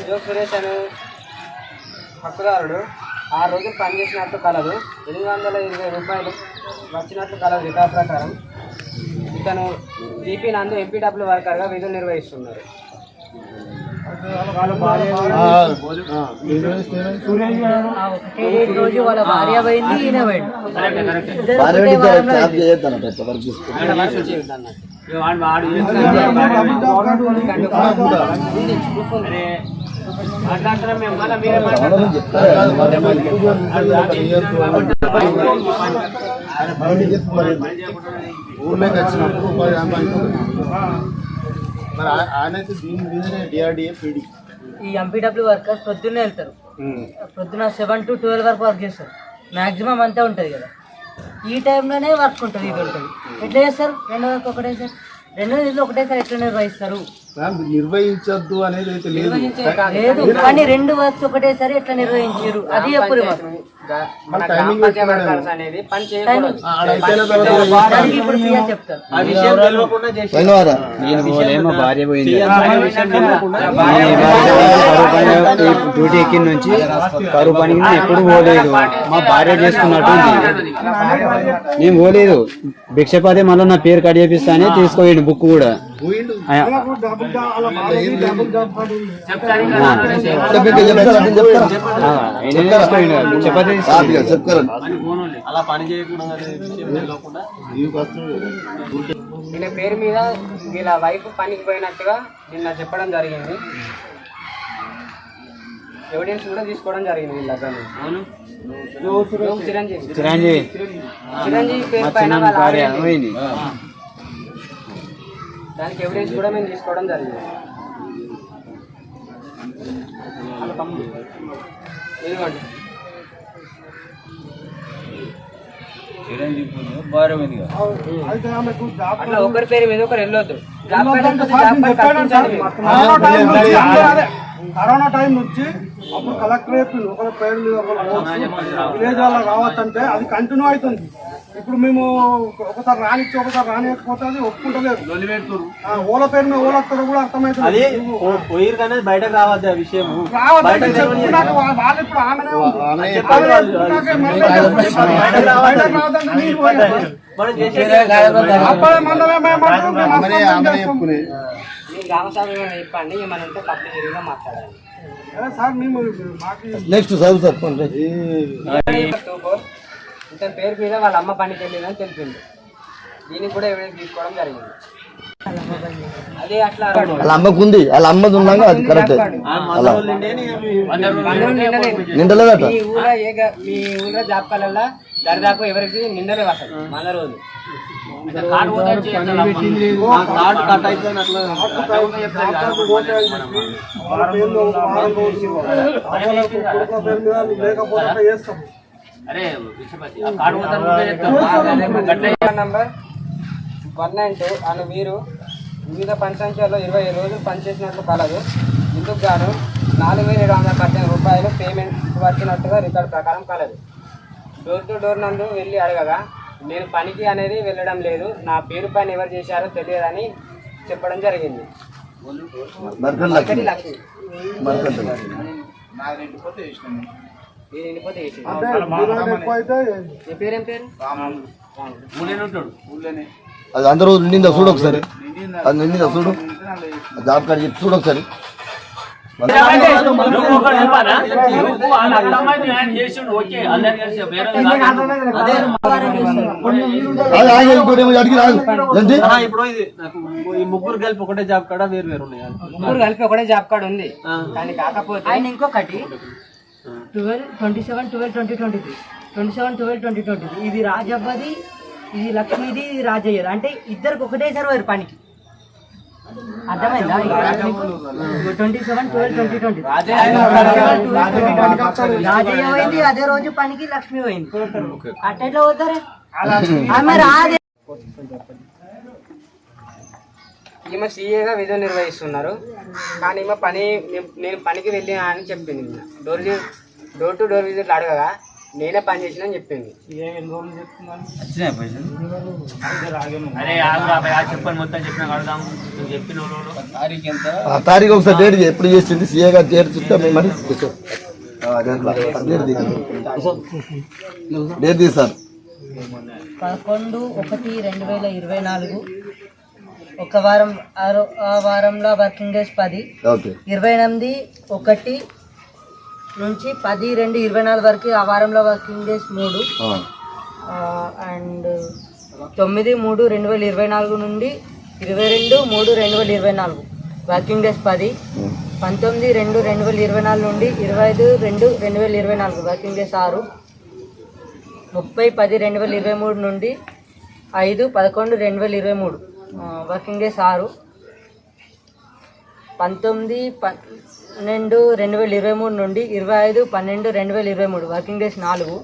జోక్ సురేష్ అనే హక్కుదారుడు 6 రోజులు పనిచేసినట్లు కలదు 820 రూపాయలు వచ్చినట్లు కలదు రికార్డు ప్రకారం ఇతను జీపీ నందు ఎంపీడబ్ల్యూ వర్కర్గా విధులు నిర్వహిస్తున్నారు. రోజు వాళ్ళ భార్య పోయింది, ఈయన పోయింది. ఊర్లోకి వచ్చినప్పుడు ఉపాధి హామీ మరి ఆయన అయితే దీని మీదనే డిఆర్డిఏ పీడీ. ఈ ఎంపీడబ్ల్యూ వర్కర్ పొద్దున్నే వెళ్తారు, పొద్దున 7 to 12 వరకు వర్క్ చేస్తారు. మ్యాక్సిమం అంతే ఉంటుంది కదా, ఈ టైంలోనే వర్క్ ఉంటుంది. ఇది ఉంటుంది. ఎట్లా చేస్తారు? 2 వరకు ఒకటేసారి, 2 నెలలు ఒకటేసారి ఎట్లా నిర్వహిస్తారు? నిర్వహించొద్దు అనేది అయితే లేదు, కానీ 2 వర్క్స్ ఒకటేసారి ఎట్లా నిర్వహించారు అది ఎప్పుడు డ్యూటీ ఎక్కిన నుంచి కరువు పనికి నేను ఎప్పుడు పోలేదు. మా భార్య చేసుకున్నట్టు నేను పోలేదు. భిక్షపతి మళ్ళీ నా పేరు కట్ చేపిస్తానే తీసుకోండి బుక్ కూడా అలా పని చేయకుండా వీళ్ళ పేరు మీద వీళ్ళ వైఫ్ పనికి పోయినట్టుగా నిన్న చెప్పడం జరిగింది. ఎవిడెన్స్ కూడా తీసుకోవడం జరిగింది వీళ్ళ దగ్గర. చిరంజీవి పేరు పైన దానికి ఎవిడెన్స్ కూడా మేము తీసుకోవడం జరిగింది. ఇదిగోండి అట్లా ఒకరి పేరు మీద ఒకరు వెళ్ళొద్దు. కరోనా టైం నుంచి అప్పుడు కలెక్టర్ చెప్పింది ఒకరి పేరు మీద ఒకరు విలేజ్ వాళ్ళ కావచ్చు అంటే అది కంటిన్యూ అవుతుంది. ఇప్పుడు మేము ఒకసారి రానిచ్చి ఒకసారి రానియకపోతే అది ఒప్పుకుంటలేదు. ఓల పేరు మీద ఓల వస్తారో కూడా అర్థమవుతుంది. పోయిరు కానీ బయటకు రావద్దు ఆ విషయం. వాళ్ళు ఇప్పుడు ఆమెనే చెప్పండి. ఏమైనా ఉంటే పబ్లిక్ ఏరియాలో మాట్లాడాలి సార్. మేము నెక్స్ట్ చదువు సార్. ఇతని పేరు మీద వాళ్ళ అమ్మ పనికి వెళ్ళిందని తెలిపింది. దీనికి కూడా ఎవిడెన్స్ తీసుకోవడం జరిగింది. అదే అట్లా వాళ్ళ అమ్మకు ఉంది, వాళ్ళ అమ్మది ఉన్నాగా అది కరెక్ట్. నిండలేదట మీ ఊళ్ళో జాబకాలల్లో దరిదాపు ఎవరికి నిండలేవు అసలు మన రోజు. నంబర్ 192 అని వీరు వివిధ పని సంఖ్యలో 20 రోజులు పనిచేసినట్లు కలదు. ఇందుకు గాను 4,718 రూపాయలు పేమెంట్ వచ్చినట్టుగా రికార్డు ప్రకారం కలదు. డోర్ టు డోర్ నందు వెళ్ళి అడగగా నేను పనికి అనేది వెళ్ళడం లేదు, నా పేరు పైన ఎవరు చేశారో తెలియదని చెప్పడం జరిగింది. పేరేం పేరు అది అందరూ నిండిందా చూడు ఒకసారి. అది నిండిందా చూడు, జాబ్ కార్డు చెప్పి చూడు ఒకసారి. ముగ్గురు కలిపి ఒకటే జాబ్ కార్డ్ వేరు వేరు ఉన్నాయి. ముగ్గురు కలిపి ఒకటే జాబ్ కార్డ్ ఉంది. కానీ కాకపోతే ఆయన ఇంకొకటి 27/12/2023 27/12/2023 ఇది రాజవ్వది, ఇది లక్ష్మీది, ఇది రాజయ్యది. అంటే ఇద్దరికి ఒకటేసారి వారు పనికి. అర్థమైందా? 27/12/2020 రాజయ్య పోయింది అదే రోజు పనికి, లక్ష్మి పోయింది. అట్లా పోతారే ఆమె రాదే. ఈమె సీఏగా విధులు నిర్వహిస్తున్నారు. కానీ ఈమె నేను పనికి వెళ్ళినా అని చెప్పింది. డోర్ టు డోర్ విజిట్లు అడగగా నేనే పని చేసిన అని చెప్పింది. తారీఖు ఒకసారి డేట్ ఎప్పుడు చేసింది సీఏ గారు డేట్ చూస్తే మేము మరి డేట్ తీస్తారు. 11/1/2024 ఒక వారం ఆ వారంలో వర్కింగ్ డేస్ 10, 28/1 నుంచి 10/2/24 వరకు ఆ వారంలో వర్కింగ్ డేస్ 3, అండ్ 9/3/2024 నుండి 22/3/2024 వర్కింగ్ డేస్ 10, 19/2/2024 నుండి 25/2/2024 వర్కింగ్ డేస్ 6, 30/10/2023 నుండి 5/11/2023 వర్కింగ్ డేస్ 6, 19/12/2023 నుండి 25/12/2023 వర్కింగ్ డేస్ 4,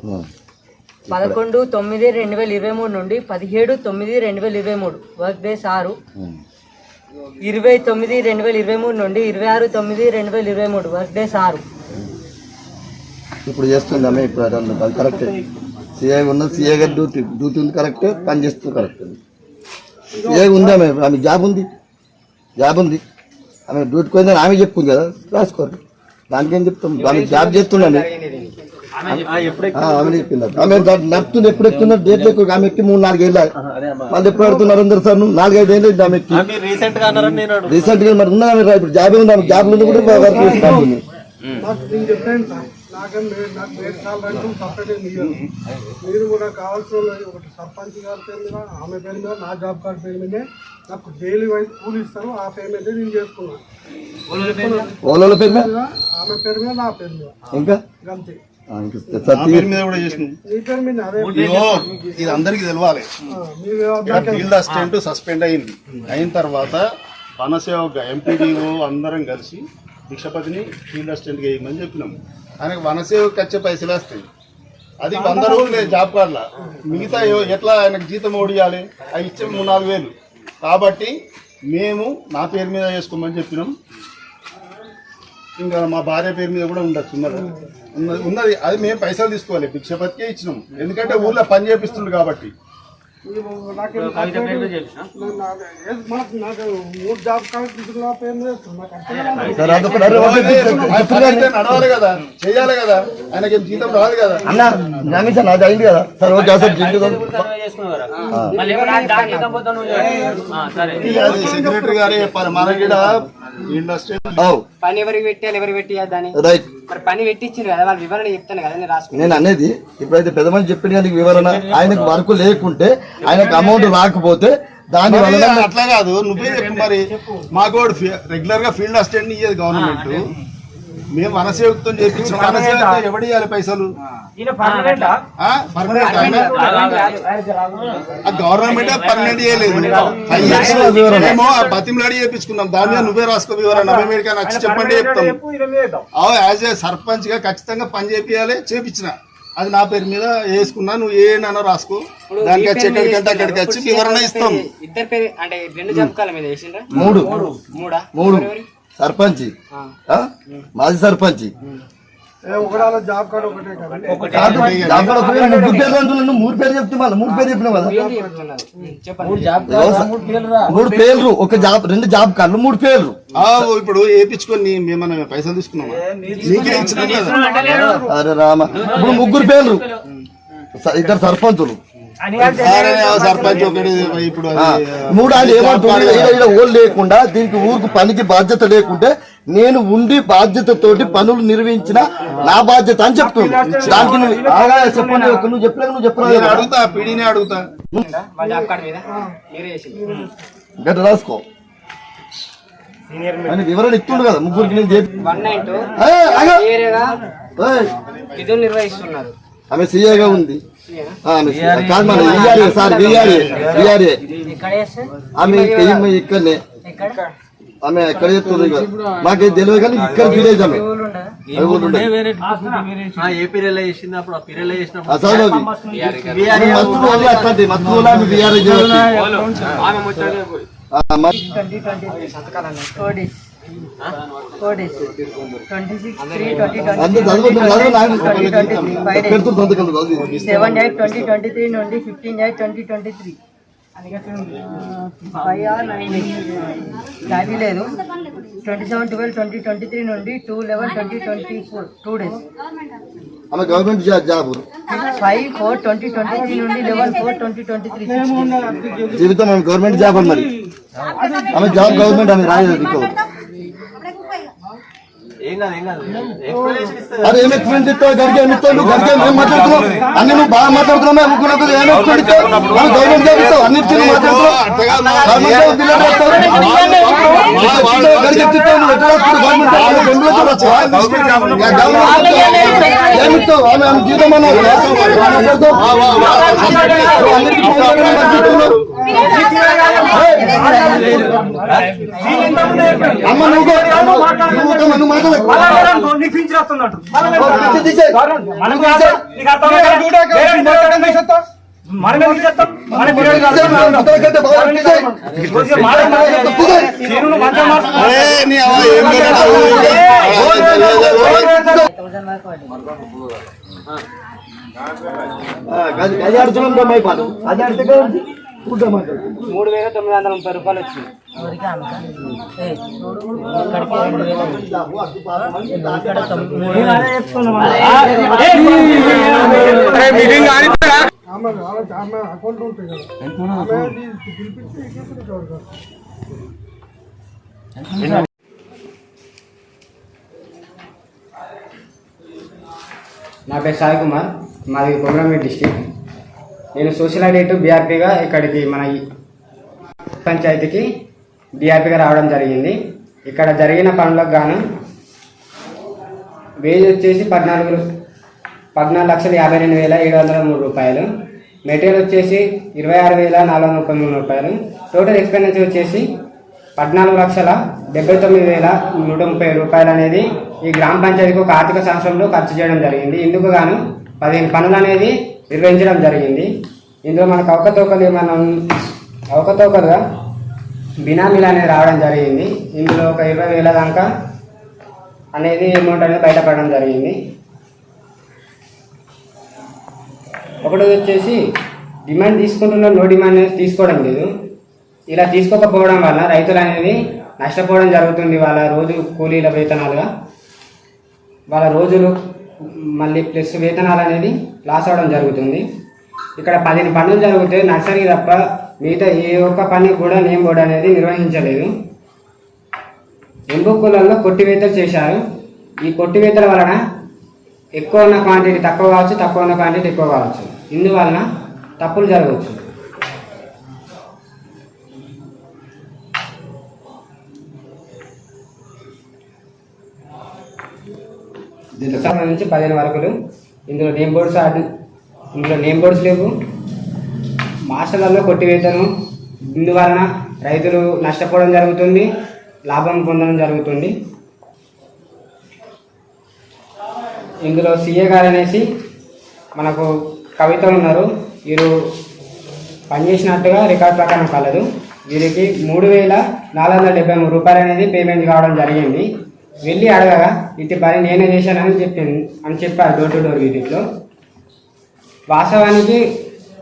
11/9/2023 నుండి 17/9/2023 వర్క్ డేస్ 6, 20/9/2023 నుండి 26/9/2023 వర్క్ డేస్ 6. ఇప్పుడు చేస్తుందమ్మే ఇప్పుడు అది కరెక్ట్. సీఏ ఉన్నది, సీఏ గారి డ్యూటీ ఉంది కరెక్ట్, పని చేస్తుంది కరెక్ట్. సీఏ ఉంది ఆమె జాబ్ ఉంది ఆమె డ్యూటీకి పోయిందని ఆమె చెప్పుకుంది కదా, రాసుకోరు. దానికేం చెప్తాం, ఆమె జాబ్ చేస్తుందండి ఆమె చెప్పింది. ఆమె నడుతుంది, ఎప్పుడు ఎక్కుతున్నారు డేట్ ఎక్కువ. ఆమె ఎక్కి 3-4 ఏళ్ళు మళ్ళీ ఎప్పుడు పెడుతున్నారు అందరు సార్ 4-5 ఏళ్ళు ఆమె ఎక్కి రీసెంట్ గా మరి ఉన్నది ఆమె ఇప్పుడు జాబే ఉంది. ఆమె జాబ్ నుండి కూడా వర్క్ చేసుకుంటుంది. నాకు 7 సార్లు రండి సపరేట్ మీరు కూడా కావాల్సిన ఒకటి సర్పంచ్ గారి పేరు మీద, ఆమె పేరు మీద, నా జాబ్ కార్డు పేరు మీదే నాకు డైలీ వైజ్ కూలి ఇస్తారు. ఆ పేమెంట్ నేను చేసుకున్నాను. ఓలోల పేరు మీద, ఆమె పేరు మీద, నా పేరు మీద, ఇంకా గంతే. మీద కూడా చేసినాం. మీ పేరు మీద అదే ఇది అందరికి తెలవాలి. ఫీల్డ్ అసిస్టెంట్ సస్పెండ్ అయిన తర్వాత వనసేవ ఎంపీడీఓ అందరం కలిసి భిక్షపతిని ఫీల్డ్ అసిస్టెంట్గా వేయమని చెప్పినాము. ఆయనకు వనసేవకి వచ్చే పైసలు వస్తాయి. అది 100 రోజులు లేదు జాబ్ కార్డులా. మిగతా ఎట్లా ఆయనకు జీతం ఓడియాలి, అవి ఇచ్చే 3-4 వేలు. కాబట్టి మేము నా పేరు మీద చేసుకోమని చెప్పినాం. ఇంకా మా భార్య పేరు మీద కూడా ఉండొచ్చు, ఉన్నది అది మేము పైసలు తీసుకోవాలి. భిక్షపతికే ఇచ్చినాం, ఎందుకంటే ఊళ్ళో పని చేపిస్తుండ్రు కాబట్టి. నాకు 3 జాబ్ కార్డు నా పేరు మీద నడవాలి కదా, చెయ్యాలి కదా, ఆయనకి జీతం రాదు కదా. అన్న రమేష్ అది అయింది కదా సార్, ఓకే సార్. సెక్రటరీ గారే చెప్పాలి మనకి ఇండస్ట్రీ పని ఎవరికి పెట్టాలి, ఎవరికి పెట్టియద్దని. రైట్, మరి పని పెట్టించారు కదా, వాళ్ళ వివరణ చెప్తాను కదా నేను రాసుకున్నాను. నేను అనేది ఇప్పుడైతే పెద్ద మనిషి చెప్పిన కానీ వివరణ, ఆయనకు వర్క్ లేకుంటే ఆయనకు అమౌంట్ రాకపోతే దాని వల్ల అట్లా కాదు. నువ్వే చెప్పు మరి. మాకు రెగ్యులర్ గా ఫీల్డ్ అసిస్టెంట్ ఇయ్యేది గవర్నమెంట్, మేము వనసేవకుతో చేపించాం. వనసేవకుతో ఎవడు ఇవ్వాలి పైసలు? గవర్నమెంట్ పర్మనెంట్ చేయలేదు. మేము బతిమలాడి చేయించుకున్నాం. దాని మీద నువ్వే రాసుకో వివరణ. మేము వచ్చి చెప్పండి చెప్తాం. యాజ్ ఏ సర్పంచ్ గా ఖచ్చితంగా పని చేపియాలి. చేపించిన అది నా పేరు మీద వేసుకున్నా, నువ్వు ఏనన్నా రాసుకో. దానికి వచ్చి ఎక్కడికంటే అక్కడికి వచ్చి వివరణ ఇస్తాం. ఇద్దరు పేరు అంటే 2 జపకాల మీద వేసిండ్రా? 3 సర్పంచ్, మాజీ సర్పంచ్. ఒకడాల జాబ్ కార్డు ఒకటే కదా. 3 పేర్లు చెప్తే మళ్ళీ 3 పేర్లు చెప్పినావు కదా. 3 పేర్లు, ఒక జాబ్, 2 జాబ్ కార్డులు, 3 పేర్లు. ఇప్పుడు వేయించుకొని మేమన్నా పైసలు తీసుకున్నామా? నీకే ఇచ్చినాం కదా. అరే రామ, ఇప్పుడు 3 పేర్లు, 2 సర్పంచులు, సర్పంచ్ ఒకటి. ఇప్పుడు 3 ఆయన ఏమంటున్నారు, ఓళ్ళు లేకుండా దీనికి ఊరికి పనికి బాధ్యత లేకుంటే నేను ఉండి బాధ్యతతోటి పనులు నిర్వహించిన నా బాధ్యత అని చెప్తుంది. దానికి చెప్పండి, నువ్వు చెప్పలేక నువ్వు చెప్పలేదు. అడుగుతా, పీడీనే అడుగుతా. గట్ట రాసుకో అని వివరణ ఇస్తుండు కదా. 3కి నేను విధులు నిర్వహిస్తున్నారు. ఆమె సీఏగా ఉంది. కాదు మన ఆమె ఇక్కడనే, ఆమె ఎక్కడ చెప్తుంది మాకే తెలియదు కానీ ఇక్కడ విలేజ్ ఆమె అట్లాంటి మత్తు బీఆర్ఏ మరి 7/8/2023 నుండి 15/8/2023 జాబీ లేదు. 27/12/2023 నుండి 2/11/2024 2 days. ఆమె గవర్నమెంట్ జాబ్ 5/4/2023 నుండి 11/4/2023 జీవితం ఆమె గవర్నమెంట్ జాబ్ మరి ఆమె జాబ్ గవర్నమెంట్ ఆమె రాయలేదు రికవర్. అరే ఏం ఎక్స్ప్లెయిన్ చెప్తావు గడికి ఏమి ఇస్తావు నువ్వు గడికి మేము మాట్లాడుతున్నావు అన్ని నువ్వు బాగా మాట్లాడుతున్నావు ఏమి ఎక్స్ప్లెయిన్ ఇస్తావు మనం గవర్నమెంట్ జాబ్ ఇస్తావు అన్నిటికీ నువ్వు మాట్లాడుతున్నావు గడికి ఎత్తిస్తావు నువ్వు ఎట్లా గవర్నమెంట్ ఏమి ఇస్తావు ఆమె ఆమె జీవితం అన్నావు అమ్మ నువ్వు అది అడుగుతున్నాం అది అడితే 3,930 రూపాయలు వచ్చింది. అకౌంట్ ఉంటాయి కదా నా పేరు సాయి కుమార్, మాది కొమరంభీం డిస్ట్రిక్ట్. నేను సోషల్ ఆడిటర్ బీఆర్పీగా ఇక్కడికి మన పంచాయతీకి బీఆర్పీగా రావడం జరిగింది. ఇక్కడ జరిగిన పనులకు గాను వేజ్ వచ్చేసి 14,52,703 రూపాయలు, మెటీరియల్ వచ్చేసి 26,433 రూపాయలు, టోటల్ ఎక్స్పెండిచర్ వచ్చేసి 14,79,130 రూపాయలు అనేది ఈ గ్రామ పంచాయతీకి ఒక ఆర్థిక సంవత్సరంలో ఖర్చు చేయడం జరిగింది. ఇందుకు గాను 15 పనులు అనేది నిర్వహించడం జరిగింది. ఇందులో మనకు అవకతవకలుగా బినామీలు అనేది రావడం జరిగింది. ఇందులో ఒక 20,000 దాకా అనేది అమౌంట్ అనేది బయటపడడం జరిగింది. ఒకటి వచ్చేసి డిమాండ్ తీసుకుంటున్న నో డిమాండ్ అనేది తీసుకోవడం లేదు. ఇలా తీసుకోకపోవడం వల్ల రైతులు అనేది నష్టపోవడం జరుగుతుంది. వాళ్ళ రోజు కూలీల వేతనాలుగా వాళ్ళ రోజులు మళ్ళీ ప్లస్ వేతనాలు అనేది లాస్ అవ్వడం జరుగుతుంది. ఇక్కడ 10 పనులు జరిగితే నర్సరీ తప్ప మిగతా ఏ ఒక్క పని కూడా నేమ్ బోర్డు అనేది నిర్వహించలేదు. ఎంబుక్కులలో కొట్టివేతలు చేశారు. ఈ కొట్టివేతల వలన ఎక్కువ ఉన్న క్వాంటిటీ తక్కువ కావచ్చు, తక్కువ ఉన్న క్వాంటిటీ ఎక్కువ కావచ్చు. ఇందువలన తప్పులు జరగవచ్చు. దీనికి సంబంధించి 15 వరకులు ఇందులో నేమ్ బోర్డ్స్ లేవు. మాస్టర్లలో కొట్టివేతను, ఇందువలన రైతులు నష్టపోవడం జరుగుతుంది, లాభం పొందడం జరుగుతుంది. ఇందులో సీఏ గారు అనేసి మనకు కవిత ఉన్నారు. వీరు పనిచేసినట్టుగా రికార్డ్ ప్రకారం కలదు. వీరికి 3,473 రూపాయలు అనేది పేమెంట్ కావడం జరిగింది. వెళ్ళి అడగగా ఇటు పని నేనే చేశానని చెప్పారు డోర్ టు డోర్ విజిట్లో. వాస్తవానికి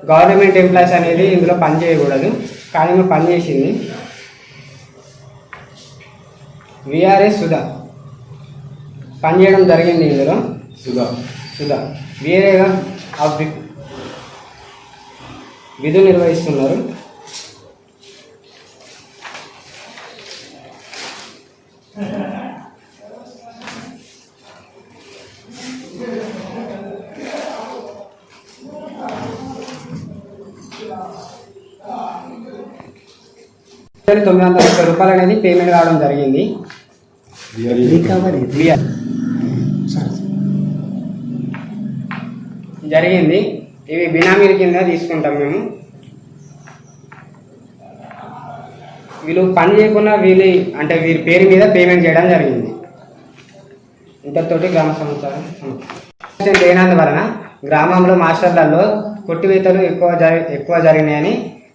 గవర్నమెంట్ ఎంప్లాయీస్ అనేది ఇందులో పని చేయకూడదు, కానీ పని చేసింది. విఆర్ఎస్ సుధా పనిచేయడం జరిగింది. ఇందులో సుధా వేరేగా విధులు నిర్వహిస్తున్నారు. ₹930 అనేది పేమెంట్ కావడం జరిగింది. ఇవి బినామీల కింద తీసుకుంటాం మేము. వీళ్ళు పని చేయకుండా వీరి పేరు మీద పేమెంట్ చేయడం జరిగింది. ఇంతటితోటి గ్రామ సమాచారం లేనందువలన గ్రామంలో మాస్టర్లలో కొట్టివేతలు ఎక్కువ జరిగినాయని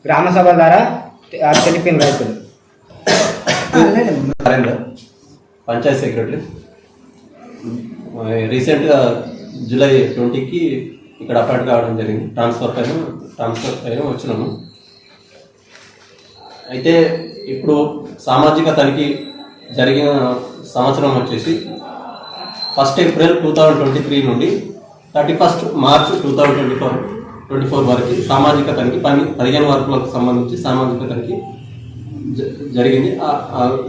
గ్రామ సభ ద్వారా తెలిపిన రైతులు. పంచాయత్ సెక్రటరీ. రీసెంట్గా జూలై 20కి ఇక్కడ అపాయింట్ కావడం జరిగింది. ట్రాన్స్ఫర్ పైన వచ్చినాము. అయితే ఇప్పుడు సామాజిక తనిఖీ జరిగిన సంవత్సరం వచ్చేసి 1 ఏప్రిల్ 2023 నుండి 31 మార్చ్ 2024 వరకు సామాజిక తనిఖీ 15 వర్కులకు సంబంధించి సామాజిక తనిఖీ జరిగింది.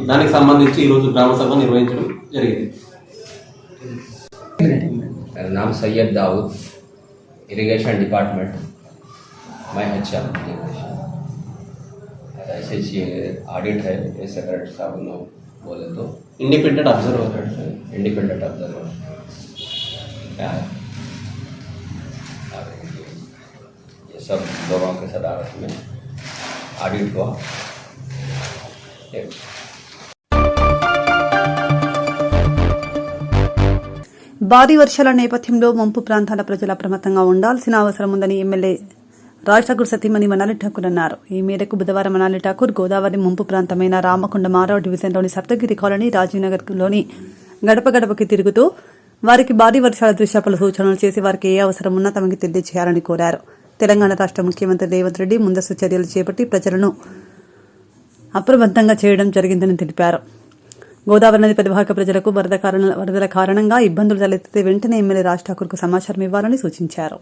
దానికి సంబంధించి ఈరోజు గ్రామ సభ నిర్వహించడం జరిగింది. नाम सैयद दाऊद, इरिगेशन डिपार्टमेंट, मैं HR ऐसे ऑडिट है ये सेक्रेटरी साहब ने बोले तो इंडिपेंडेंट ऑब्जर्वर क्या है ये सब लोगों के सदारत में ऑडिट हुआ. భారీ వర్షాల నేపథ్యంలో ముంపు ప్రాంతాల ప్రజలు అప్రమత్తంగా ఉండాల్సిన అవసరం ఉందని ఎమ్మెల్యే రాజ్ ఠాకూర్ సతీమణి మనాలి ఠాకూర్ అన్నారు. ఈ మేరకు బుధవారం మనాలి ఠాకూర్ గోదావరి ముంపు ప్రాంతమైన రామకొండ మారావు డివిజన్లోని సప్తగిరి కాలనీ రాజీవ్నగర్లోని గడప గడపకి తిరుగుతూ వారికి భారీ వర్షాల దృష్ట్యా పలు సూచనలు చేసి వారికి ఏ అవసరం ఉన్నా తమకి తెలియజేయాలని కోరారు. తెలంగాణ రాష్ట్ర ముఖ్యమంత్రి రేవంత్ రెడ్డి ముందస్తు చర్యలు చేపట్టి ప్రజలను అప్రమత్తంగా చేయడం జరిగిందని తెలిపారు. గోదావరి నది పరివాహక ప్రజలకు వరదల కారణంగా ఇబ్బందులు తలెత్తితే వెంటనే ఎమ్మెల్యే రాజ్ ఠాకూర్కు సమాచారం ఇవ్వాలని సూచించారు.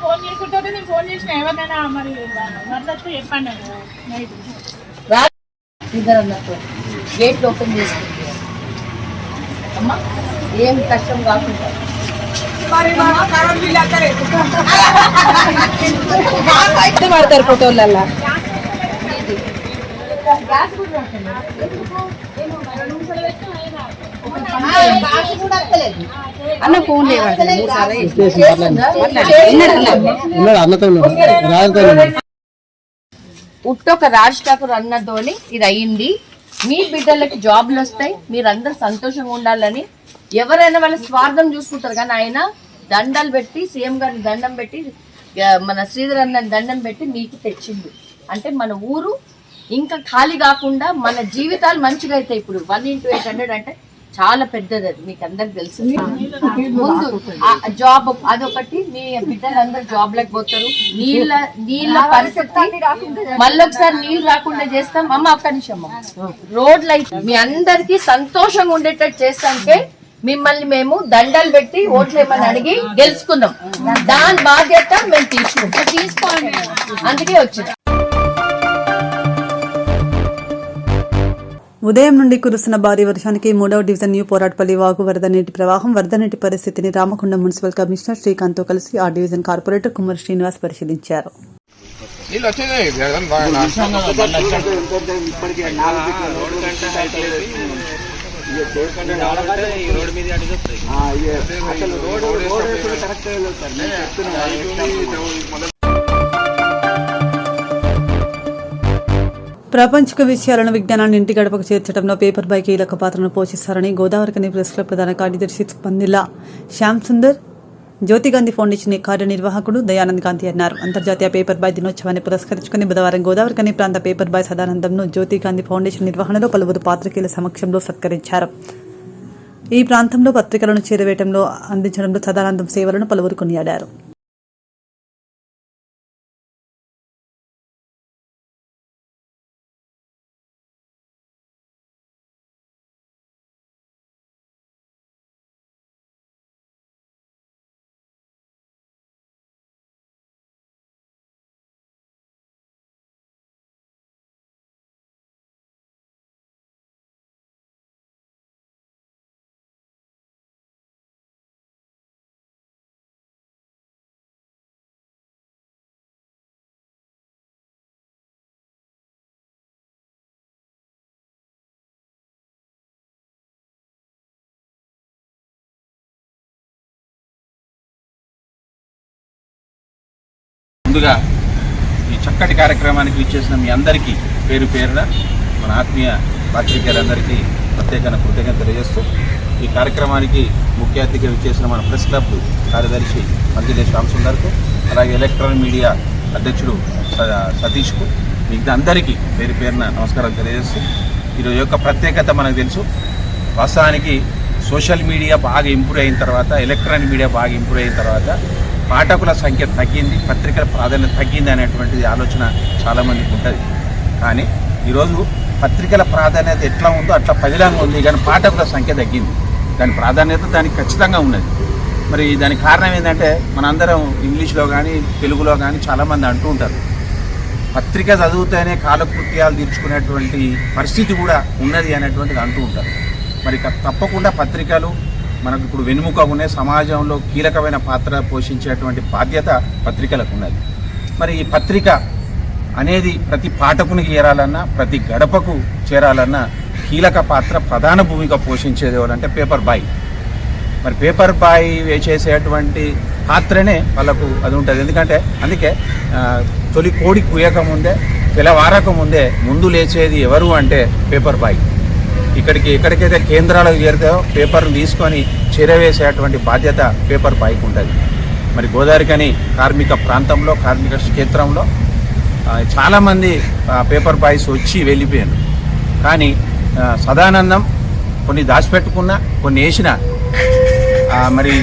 ఫోన్ చేసుకుంటే నేను ఫోన్ చేసిన ఎవరినైనా మరి వరదకు చెప్పండి. గేట్ ఓపెన్ చేసుకుంటే అమ్మా ఏం కష్టం కాకుండా పడతారు ఫోటోలల్లా. అన్న ఫోన్ ఉట్టొక రాజ్ ఠాకూర్ అన్నతోని ఇది అయ్యింది. మీ బిడ్డలకి జాబ్లు వస్తాయి, మీరందరూ సంతోషంగా ఉండాలని ఎవరైనా వాళ్ళ స్వార్థం చూసుకుంటారు. కానీ ఆయన దండాలు పెట్టి సీఎం గారిని దండం పెట్టి మన శ్రీధర్ అన్నని దండం పెట్టి మీకు తెచ్చింది అంటే మన ఊరు ఇంకా ఖాళీ కాకుండా మన జీవితాలు మంచిగా అవుతాయి. ఇప్పుడు 1 into 800 అంటే చాలా పెద్దది, అది మీకు అందరికి తెలుసు. ముందు జాబ్ అదొకటి, మీ బిడ్డలందరూ జాబ్ లేకపోతారు. నీళ్ళ పరిస్థితి మళ్ళొకసారి నీళ్ళు రాకుండా చేస్తాం. అమ్మ ఒక్క నిమిషం, రోడ్లు అయితే మీ అందరికి సంతోషంగా ఉండేటట్టు చేస్తాంటే మిమ్మల్ని మేము దండాలు పెట్టి ఓట్లు ఏమని అడిగి గెలుచుకున్నాం. దాని బాధ్యత మేము తీసుకోండి, అందుకే వచ్చింది. ఉదయం నుండి కురుస్తున్న భారీ వర్షానికి 3వ డివిజన్ న్యూ పోరాట్పల్లి వాగు వరద నీటి ప్రవాహం. వరద నీటి పరిస్థితిని రామకొండ మున్సిపల్ కమిషనర్ శ్రీకాంత్తో కలిసి ఆ డివిజన్ కార్పొరేటర్ కుమార్ శ్రీనివాస్ పరిశీలించారు. ప్రాపంచిక విషయాలను విజ్ఞానాన్ని ఇంటి గడపకు చేర్చడంలో పేపర్ బై కీలక పాత్రను పోషిస్తారని గోదావరికని ప్రెస్ క్లబ్ ప్రధాన కార్యదర్శి పందిల శ్యామ్ సుందర్, జ్యోతిగాంధీ ఫౌండేషన్ కార్యనిర్వాహకుడు దయానంద్ గాంధీ అన్నారు. అంతర్జాతీయ పేపర్ బాయ్ దినోత్సవాన్ని పురస్కరించుకుని బుధవారం గోదావరికని ప్రాంత పేపర్ బాయ్ సదానందంను జ్యోతిగాంధీ ఫౌండేషన్ నిర్వహణలో పలువురు పాత్రికేయుల సమక్షంలో సత్కరించారు. ఈ ప్రాంతంలో పత్రికలను చేరవేయడంలో అందించడంలో సదానందం సేవలను పలువురు కొనియాడారు. ముందుగా ఈ చక్కటి కార్యక్రమానికి ఇచ్చేసిన మీ అందరికీ పేరు పేరున మన ఆత్మీయ పాత్రికేయులందరికీ ప్రత్యేక కృతజ్ఞత తెలియజేస్తూ ఈ కార్యక్రమానికి ముఖ్య అతిథిగా విచ్చేసిన మన ప్రెస్ క్లబ్ కార్యదర్శి మంత్రి శ్యామ్ సుందర్కు, అలాగే ఎలక్ట్రానిక్ మీడియా అధ్యక్షుడు సతీష్కు, మిగతా అందరికీ పేరు పేరున నమస్కారం తెలియజేస్తూ, ఈరోజు యొక్క ప్రత్యేకత మనకు తెలుసు. వాస్తవానికి సోషల్ మీడియా బాగా ఇంప్రూవ్ అయిన తర్వాత, ఎలక్ట్రానిక్ మీడియా బాగా ఇంప్రూవ్ అయిన తర్వాత పాఠకుల సంఖ్య తగ్గింది, పత్రికల ప్రాధాన్యత తగ్గింది అనేటువంటిది ఆలోచన చాలామందికి ఉంటుంది. కానీ ఈరోజు పత్రికల ప్రాధాన్యత ఎట్లా ఉందో అట్లా పదిలంగా ఉంది, కానీ పాఠకుల సంఖ్య తగ్గింది. దాని ప్రాధాన్యత దానికి ఖచ్చితంగా ఉన్నది. మరి దానికి కారణం ఏంటంటే మనందరం ఇంగ్లీష్లో కానీ తెలుగులో కానీ చాలామంది అంటూ ఉంటారు, పత్రిక చదివితేనే కాలకృత్యాలు తీర్చుకునేటువంటి పరిస్థితి కూడా ఉన్నది అనేటువంటిది అంటూ ఉంటారు. మరి తప్పకుండా పత్రికలు మనకు ఇప్పుడు వెన్నుముక ఉన్నాయి, సమాజంలో కీలకమైన పాత్ర పోషించేటువంటి బాధ్యత పత్రికలకు ఉన్నది. మరి ఈ పత్రిక అనేది ప్రతి పాఠకునికి చేరాలన్నా, ప్రతి గడపకు చేరాలన్నా కీలక పాత్ర, ప్రధాన భూమిక పోషించేది ఎవరంటే పేపర్ బాయ్. మరి పేపర్ బాయ్ చేసేటువంటి పాత్రనే వాళ్ళకు అది ఉంటుంది. ఎందుకంటే అందుకే తొలి కోడి కుయ్యకముందే, తెల్లవారకముందే ముందు లేచేది ఎవరు అంటే పేపర్ బాయ్. ఎక్కడికైతే కేంద్రాలకు చేరుతాయో పేపర్ను తీసుకొని చేరవేసేటువంటి బాధ్యత పేపర్ బాయ్కి ఉంటుంది. మరి గోదావరికని కార్మిక ప్రాంతంలో, కార్మిక క్షేత్రంలో చాలామంది పేపర్ బాయ్స్ వచ్చి వెళ్ళిపోయారు. కానీ సదానందం కొన్ని దాచిపెట్టుకున్నా, కొన్ని వేసిన మరి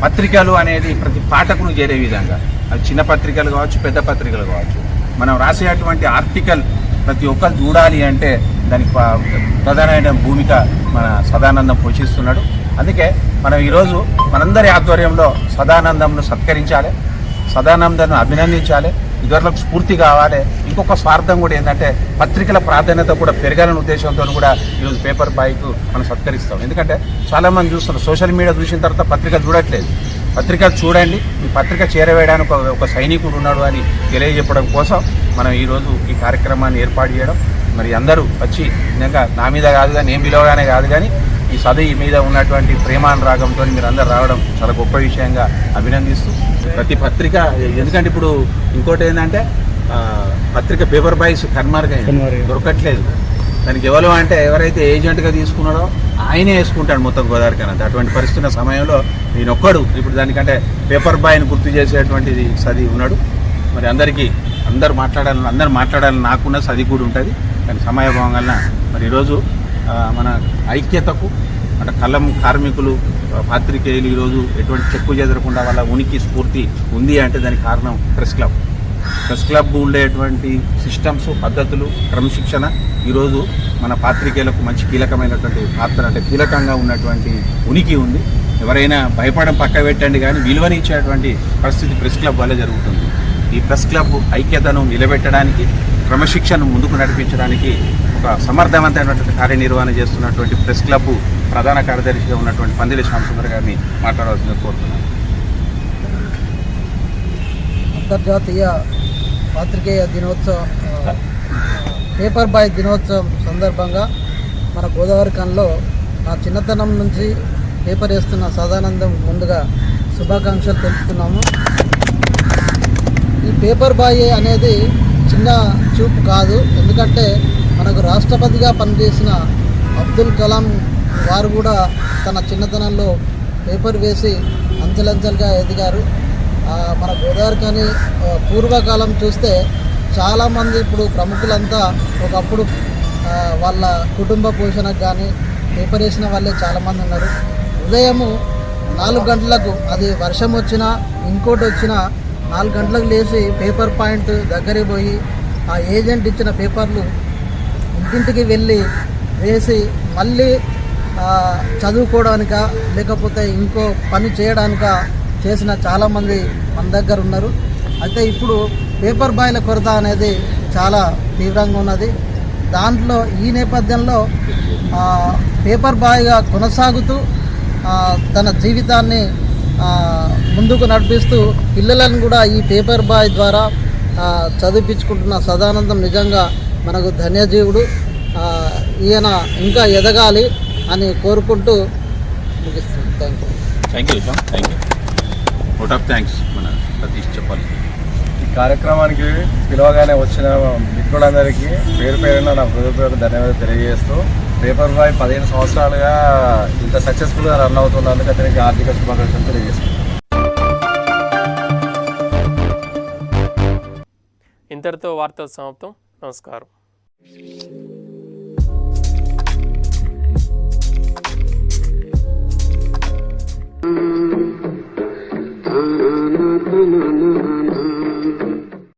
పత్రికలు అనేది ప్రతి పాఠకును చేరే విధంగా, అది చిన్న పత్రికలు కావచ్చు, పెద్ద పత్రికలు కావచ్చు, మనం రాసేటువంటి ఆర్టికల్ ప్రతి ఒక్కరు చూడాలి అంటే దానికి ప్రధానమైన భూమిక మన సదానందం పోషిస్తున్నాడు. అందుకే మనం ఈరోజు మనందరి ఆధ్వర్యంలో సదానందంను సత్కరించాలి, సదానందాన్ని అభినందించాలి, ఇతరులకు స్ఫూర్తి కావాలి. ఇంకొక స్వార్థం కూడా ఏంటంటే పత్రికల ప్రాధాన్యత కూడా పెరగాలనే ఉద్దేశంతో కూడా ఈరోజు పేపర్ బాయ్కు మనం సత్కరిస్తాం. ఎందుకంటే చాలామంది చూస్తున్నారు, సోషల్ మీడియా చూసిన తర్వాత పత్రిక చూడట్లేదు. పత్రిక చూడండి, ఈ పత్రిక చేరవేయడానికి ఒక సైనికుడు ఉన్నాడు అని తెలియజెప్పడం కోసం మనం ఈరోజు ఈ కార్యక్రమాన్ని ఏర్పాటు చేయడం. మరి అందరూ వచ్చి నిజంగా నా మీద కాదు కానీ, నేను పిలవగానే కాదు కానీ, ఈ చదువు మీద ఉన్నటువంటి ప్రేమానురాగంతో మీరు అందరు రావడం చాలా గొప్ప విషయంగా అభినందిస్తూ, ప్రతి పత్రిక, ఎందుకంటే ఇప్పుడు ఇంకోటి ఏంటంటే పత్రిక పేపర్ బాయ్స్ కన్మార్గా దొరకట్లేదు. దానికి ఎవరు అంటే ఎవరైతే ఏజెంట్గా తీసుకున్నాడో ఆయనే వేసుకుంటాడు మొత్తం గోదావరికనంత. అటువంటి పరిస్థితున్న సమయంలో నేనొక్కడు ఇప్పుడు దానికంటే పేపర్ బాయ్ని గుర్తు చేసేటువంటిది చదివి ఉన్నాడు. మరి అందరూ మాట్లాడాలని నాకున్న చదివి కూడా ఉంటుంది. కానీ సమయభావం వలన మరి ఈరోజు మన ఐక్యతకు అంటే కలం కార్మికులు, పాత్రికేయులు ఈరోజు ఎటువంటి చెక్కు చెదరకుండా వాళ్ళ ఉనికి స్ఫూర్తి ఉంది అంటే దానికి కారణం ప్రెస్ క్లబ్ ఉండేటువంటి సిస్టమ్స్, పద్ధతులు, క్రమశిక్షణ ఈరోజు మన పాత్రికేయులకు మంచి కీలకమైనటువంటి పాత్ర, అంటే కీలకంగా ఉన్నటువంటి ఉనికి ఉంది. ఎవరైనా భయపడడం పక్క పెట్టండి కానీ విలువనిచ్చేటువంటి పరిస్థితి ప్రెస్ క్లబ్ వల్ల జరుగుతుంది. ఈ ప్రెస్ క్లబ్ ఐక్యతను నిలబెట్టడానికి, క్రమశిక్షను ముందుకు నడిపించడానికి ఒక సమర్థవంతమైనటువంటి కార్యనిర్వహణ చేస్తున్నటువంటి ప్రెస్ క్లబ్ ప్రధాన కార్యదర్శిగా ఉన్నటువంటి పందిలి శ్యామ్ సుందర్ గారిని మాట్లాడవలసిందిగా కోరుతున్నాను. అంతర్జాతీయ పాత్రికేయ దినోత్సవం, పేపర్ బాయ్ దినోత్సవం సందర్భంగా మన గోదావరికన్లో నా చిన్నతనం నుంచి పేపర్ వేస్తున్న సదానందం ముందుగా శుభాకాంక్షలు తెలుపుతున్నాము. ఈ పేపర్ బాయ్ అనేది చిన్న చూపు కాదు. ఎందుకంటే మనకు రాష్ట్రపతిగా పనిచేసిన అబ్దుల్ కలాం వారు కూడా తన చిన్నతనంలో పేపర్ వేసి అంచెలంచెలుగా ఎదిగారు. మన గోదావరికని పూర్వకాలం చూస్తే చాలామంది ఇప్పుడు ప్రముఖులంతా ఒకప్పుడు వాళ్ళ కుటుంబ పోషణకు కానీ పేపర్ వేసిన వాళ్ళే చాలామంది ఉన్నారు. ఉదయము 4 గంటలకు, అది వర్షం వచ్చినా ఇంకోటి వచ్చినా 4 గంటలకు లేచి పేపర్ పాయింట్ దగ్గరికి పోయి ఆ ఏజెంట్ ఇచ్చిన పేపర్లు ఇంటింటికి వెళ్ళి వేసి మళ్ళీ చదువుకోవడానిక లేకపోతే ఇంకో పని చేయడానిక చేసిన చాలామంది మన దగ్గర ఉన్నారు. అయితే ఇప్పుడు పేపర్ బాయ్ల కొరత అనేది చాలా తీవ్రంగా ఉన్నది. దాంట్లో ఈ నేపథ్యంలో పేపర్ బాయ్గా కొనసాగుతూ తన జీవితాన్ని ముందుకు నడిపిస్తూ పిల్లలను కూడా ఈ పేపర్ బాయ్ ద్వారా చదివించుకుంటున్న సదానందం నిజంగా మనకు ధన్యజీవుడు. ఈయన ఇంకా ఎదగాలి అని కోరుకుంటూ ముగిస్తున్నాను. Thank you. థ్యాంక్స్ మన సతీష్ చెప్పాలి. ఈ కార్యక్రమానికి పిలవగానే వచ్చిన మిత్రులందరికీ పేరు పేరున నా హృదయపూర్వక ధన్యవాదాలు తెలియజేస్తూ, పేపర్ బాయ్ 15 సంవత్సరాలుగా ఇంత సక్సెస్ఫుల్గా రన్ అవుతున్నందుకు అతనికి ఆర్థిక శుభాకాంక్షలు తెలియజేస్తున్నాను. ఇంతటితో వార్తలు సమాప్తం. నమస్కారం.